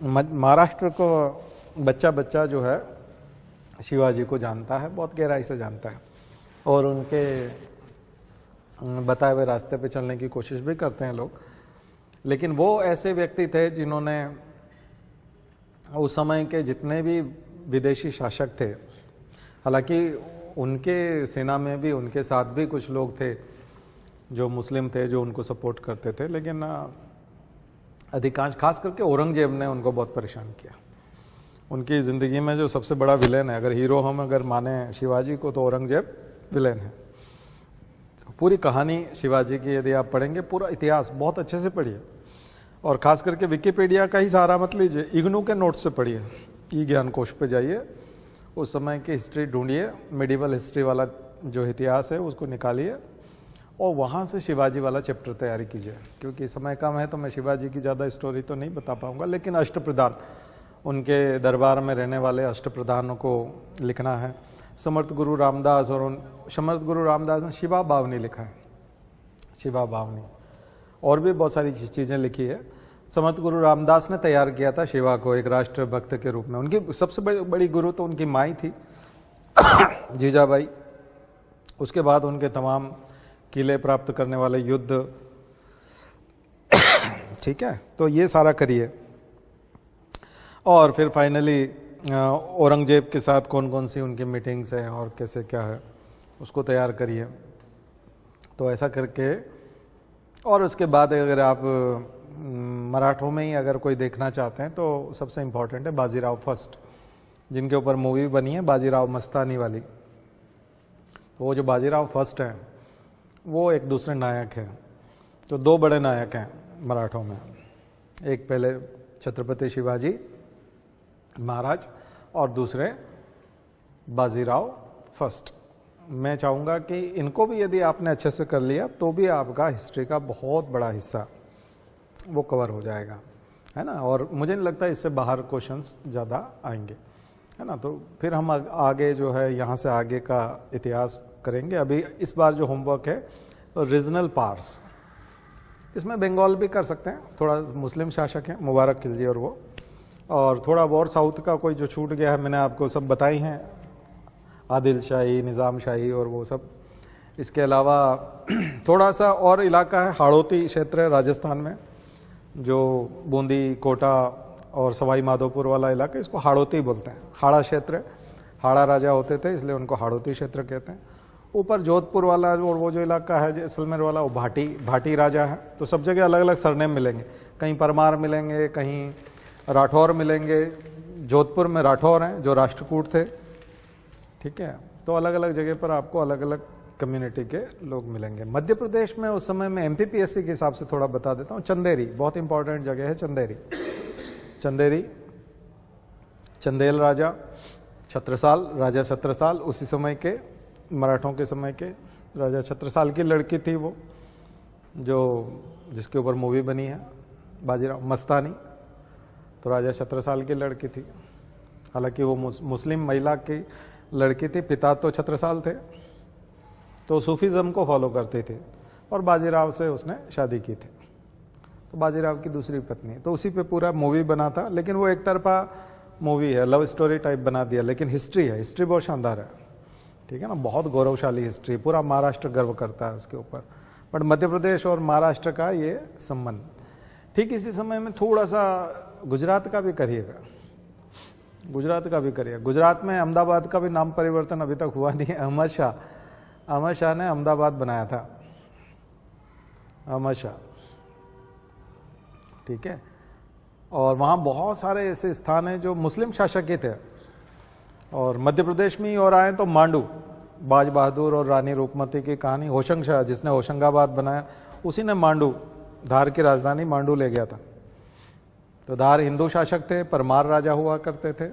महाराष्ट्र को बच्चा बच्चा जो है शिवाजी को जानता है, बहुत गहराई से जानता है, और उनके बताए हुए रास्ते पे चलने की कोशिश भी करते हैं लोग। लेकिन वो ऐसे व्यक्ति थे जिन्होंने उस समय के जितने भी विदेशी शासक थे, हालांकि उनके सेना में भी, उनके साथ भी कुछ लोग थे जो मुस्लिम थे, जो उनको सपोर्ट करते थे, लेकिन अधिकांश, खास करके औरंगजेब ने उनको बहुत परेशान किया। उनकी ज़िंदगी में जो सबसे बड़ा विलेन है, अगर हीरो हम अगर माने शिवाजी को, तो औरंगजेब विलेन है। पूरी कहानी शिवाजी की यदि आप पढ़ेंगे, पूरा इतिहास बहुत अच्छे से पढ़िए, और ख़ास करके विकिपीडिया का ही सहारा मत लीजिए, इग्नू के नोट से पढ़िए, ई ज्ञान कोश पे जाइए, उस समय की हिस्ट्री ढूंढिए, मिडिवल हिस्ट्री वाला जो इतिहास है उसको निकालिए, और वहाँ से शिवाजी वाला चैप्टर तैयारी कीजिए। क्योंकि समय कम है तो मैं शिवाजी की ज़्यादा स्टोरी तो नहीं बता पाऊँगा, लेकिन अष्टप्रधान, उनके दरबार में रहने वाले अष्टप्रधानों को लिखना है। समर्थ गुरु रामदास, और समर्थ गुरु रामदास ने शिवा बावनी लिखा है, शिवा बावनी, और भी बहुत सारी चीज़ें लिखी है। समर्थ गुरु रामदास ने तैयार किया था शिवा को एक राष्ट्र भक्त के रूप में। उनकी सबसे बड़ी गुरु तो उनकी माई थी जीजाबाई, उसके बाद उनके तमाम किले प्राप्त करने वाले युद्ध, ठीक है, तो ये सारा करिए। और फिर फाइनली औरंगजेब के साथ कौन कौन सी उनकी मीटिंग्स हैं और कैसे क्या है उसको तैयार करिए। तो ऐसा करके, और उसके बाद अगर आप मराठों में ही अगर कोई देखना चाहते हैं तो सबसे इम्पोर्टेंट है बाजीराव फर्स्ट, जिनके ऊपर मूवी बनी है बाजीराव मस्तानी वाली। तो वो जो बाजीराव फर्स्ट हैं वो एक दूसरे नायक हैं। तो दो बड़े नायक हैं मराठों में, एक पहले छत्रपति शिवाजी महाराज और दूसरे बाजीराव फर्स्ट। मैं चाहूँगा कि इनको भी यदि आपने अच्छे से कर लिया तो भी आपका हिस्ट्री का बहुत बड़ा हिस्सा वो कवर हो जाएगा, है ना। और मुझे नहीं लगता इससे बाहर क्वेश्चंस ज़्यादा आएंगे, है ना। तो फिर हम आगे जो है यहाँ से आगे का इतिहास करेंगे। अभी इस बार जो होमवर्क है रीजनल पार्ट्स, इसमें बंगाल भी कर सकते हैं, थोड़ा मुस्लिम शासक हैं मुबारक खिलजी और थोड़ा और साउथ का कोई जो छूट गया है, मैंने आपको सब बताई हैं, आदिल शाही, निज़ाम शाही और वो सब। इसके अलावा थोड़ा सा और इलाका है, हाड़ौती क्षेत्र है राजस्थान में, जो बूंदी, कोटा और सवाई माधोपुर वाला इलाका, इसको हाड़ौती बोलते हैं। हाड़ा क्षेत्र, हाड़ा राजा होते थे इसलिए उनको हाड़ौती क्षेत्र कहते हैं। ऊपर जोधपुर वाला और वो जो इलाका है जैसलमेर वाला, वो भाटी राजा है। तो सब जगह अलग अलग सरनेम मिलेंगे, कहीं परमार मिलेंगे, कहीं राठौर मिलेंगे। जोधपुर में राठौर हैं जो राष्ट्रकूट थे, ठीक है। तो अलग अलग जगह पर आपको अलग अलग कम्युनिटी के लोग मिलेंगे। मध्य प्रदेश में उस समय में एमपीपीएससी के हिसाब से थोड़ा बता देता हूँ। चंदेरी बहुत इंपॉर्टेंट जगह है। चंदेरी, चंदेल राजा छत्रसाल, राजा छत्रसाल उसी समय के मराठों के समय के राजा छत्रसाल की लड़की थी वो, जो जिसके ऊपर मूवी बनी है बाजीराव मस्तानी, तो राजा छत्रसाल की लड़की थी। हालांकि वो मुस्लिम महिला की लड़की थी, पिता तो छत्रसाल थे, तो सूफीज़म को फॉलो करते थे और बाजीराव से उसने शादी की थी, तो बाजीराव की दूसरी पत्नी। तो उसी पे पूरा मूवी बना था, लेकिन वो एक तरफा मूवी है, लव स्टोरी टाइप बना दिया, लेकिन हिस्ट्री है, हिस्ट्री बहुत शानदार है, ठीक है ना, बहुत गौरवशाली हिस्ट्री, पूरा महाराष्ट्र गर्व करता है उसके ऊपर। बट मध्य प्रदेश और महाराष्ट्र का ये संबंध। ठीक इसी समय में थोड़ा सा गुजरात का भी करिएगा, गुजरात का भी करिएगा। गुजरात में अहमदाबाद का भी नाम परिवर्तन अभी तक हुआ नहीं है। अहमद शाह ने अहमदाबाद बनाया था, अहमद शाह, ठीक है। और वहाँ बहुत सारे ऐसे स्थान हैं जो मुस्लिम शासक ही थे। और मध्य प्रदेश में ही और आए तो मांडू, बाज बहादुर और रानी रूपमती की कहानी, होशंग शाह जिसने होशंगाबाद बनाया, उसी ने मांडू, धार की राजधानी मांडू ले गया था। तो धार हिंदू शासक थे, परमार राजा हुआ करते थे।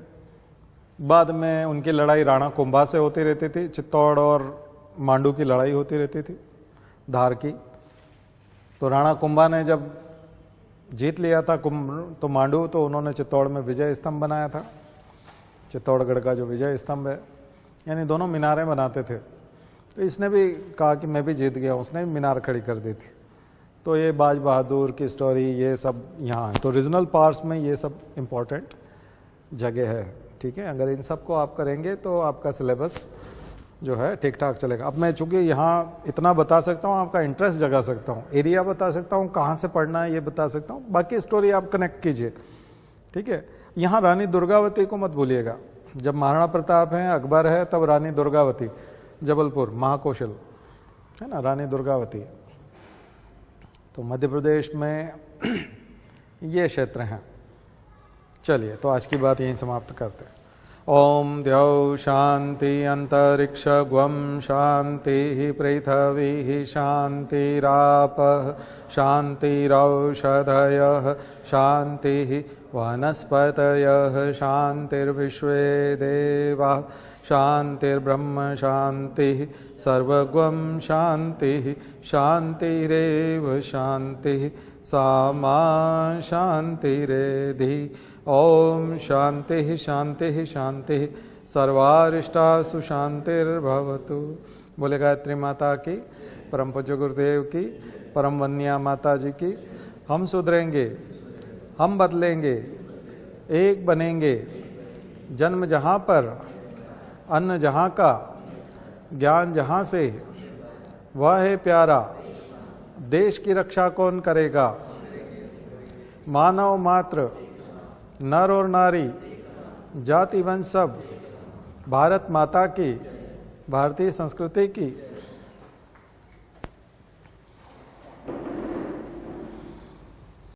बाद में उनकी लड़ाई राणा कुंभा से होती रहती थी, चित्तौड़ और मांडू की लड़ाई होती रहती थी धार की। तो राणा कुंभा ने जब जीत लिया था तो मांडू, तो उन्होंने चित्तौड़ में विजय स्तंभ बनाया था, चित्तौड़गढ़ का जो विजय स्तंभ है, यानी दोनों मीनारें बनाते थे। तो इसने भी कहा कि मैं भी जीत गया, उसने भी मीनार खड़ी कर दी थी। तो ये बाज बहादुर की स्टोरी ये सब यहाँ है। तो रीजनल पार्ट्स में ये सब इम्पोर्टेंट जगह है, ठीक है। अगर इन सब को आप करेंगे तो आपका सिलेबस जो है ठीक ठाक चलेगा। अब मैं चूँकि यहाँ इतना बता सकता हूँ, आपका इंटरेस्ट जगा सकता हूँ, एरिया बता सकता हूँ, कहाँ से पढ़ना है ये बता सकता हूँ, बाकी स्टोरी आप कनेक्ट कीजिए, ठीक है। यहाँ रानी दुर्गावती को मत भूलिएगा। जब महाराणा प्रताप हैं, अकबर है, तब रानी दुर्गावती, जबलपुर, महाकौशल है ना, रानी दुर्गावती। तो मध्य प्रदेश में ये क्षेत्र हैं। चलिए, तो आज की बात यहीं समाप्त करते हैं। ओम द्यौ शांति अंतरिक्ष ग्वम शांति पृथ्वी शांतिरापः शांतिरौषधयः शांति वनस्पतयः शांतिर्विश्वे देवाः शांतिर्ब्रह्म शांति सर्वगम शांति शांतिरेव शांति सामा शांतिरेधि। ओम शांति शांति शांति सर्वारिष्टासु शांतिर्भवतु। बोले गायत्री माता की, परम पूज्य गुरुदेव की, परम वंदनीय माता जी की। हम सुधरेंगे, हम बदलेंगे, एक बनेंगे। जन्म जहाँ पर, अन्न जहाँ का, ज्ञान जहाँ से, वह है प्यारा। देश की रक्षा कौन करेगा? मानव मात्र, नर और नारी, जाति वंश सब भारत माता की, भारतीय संस्कृति की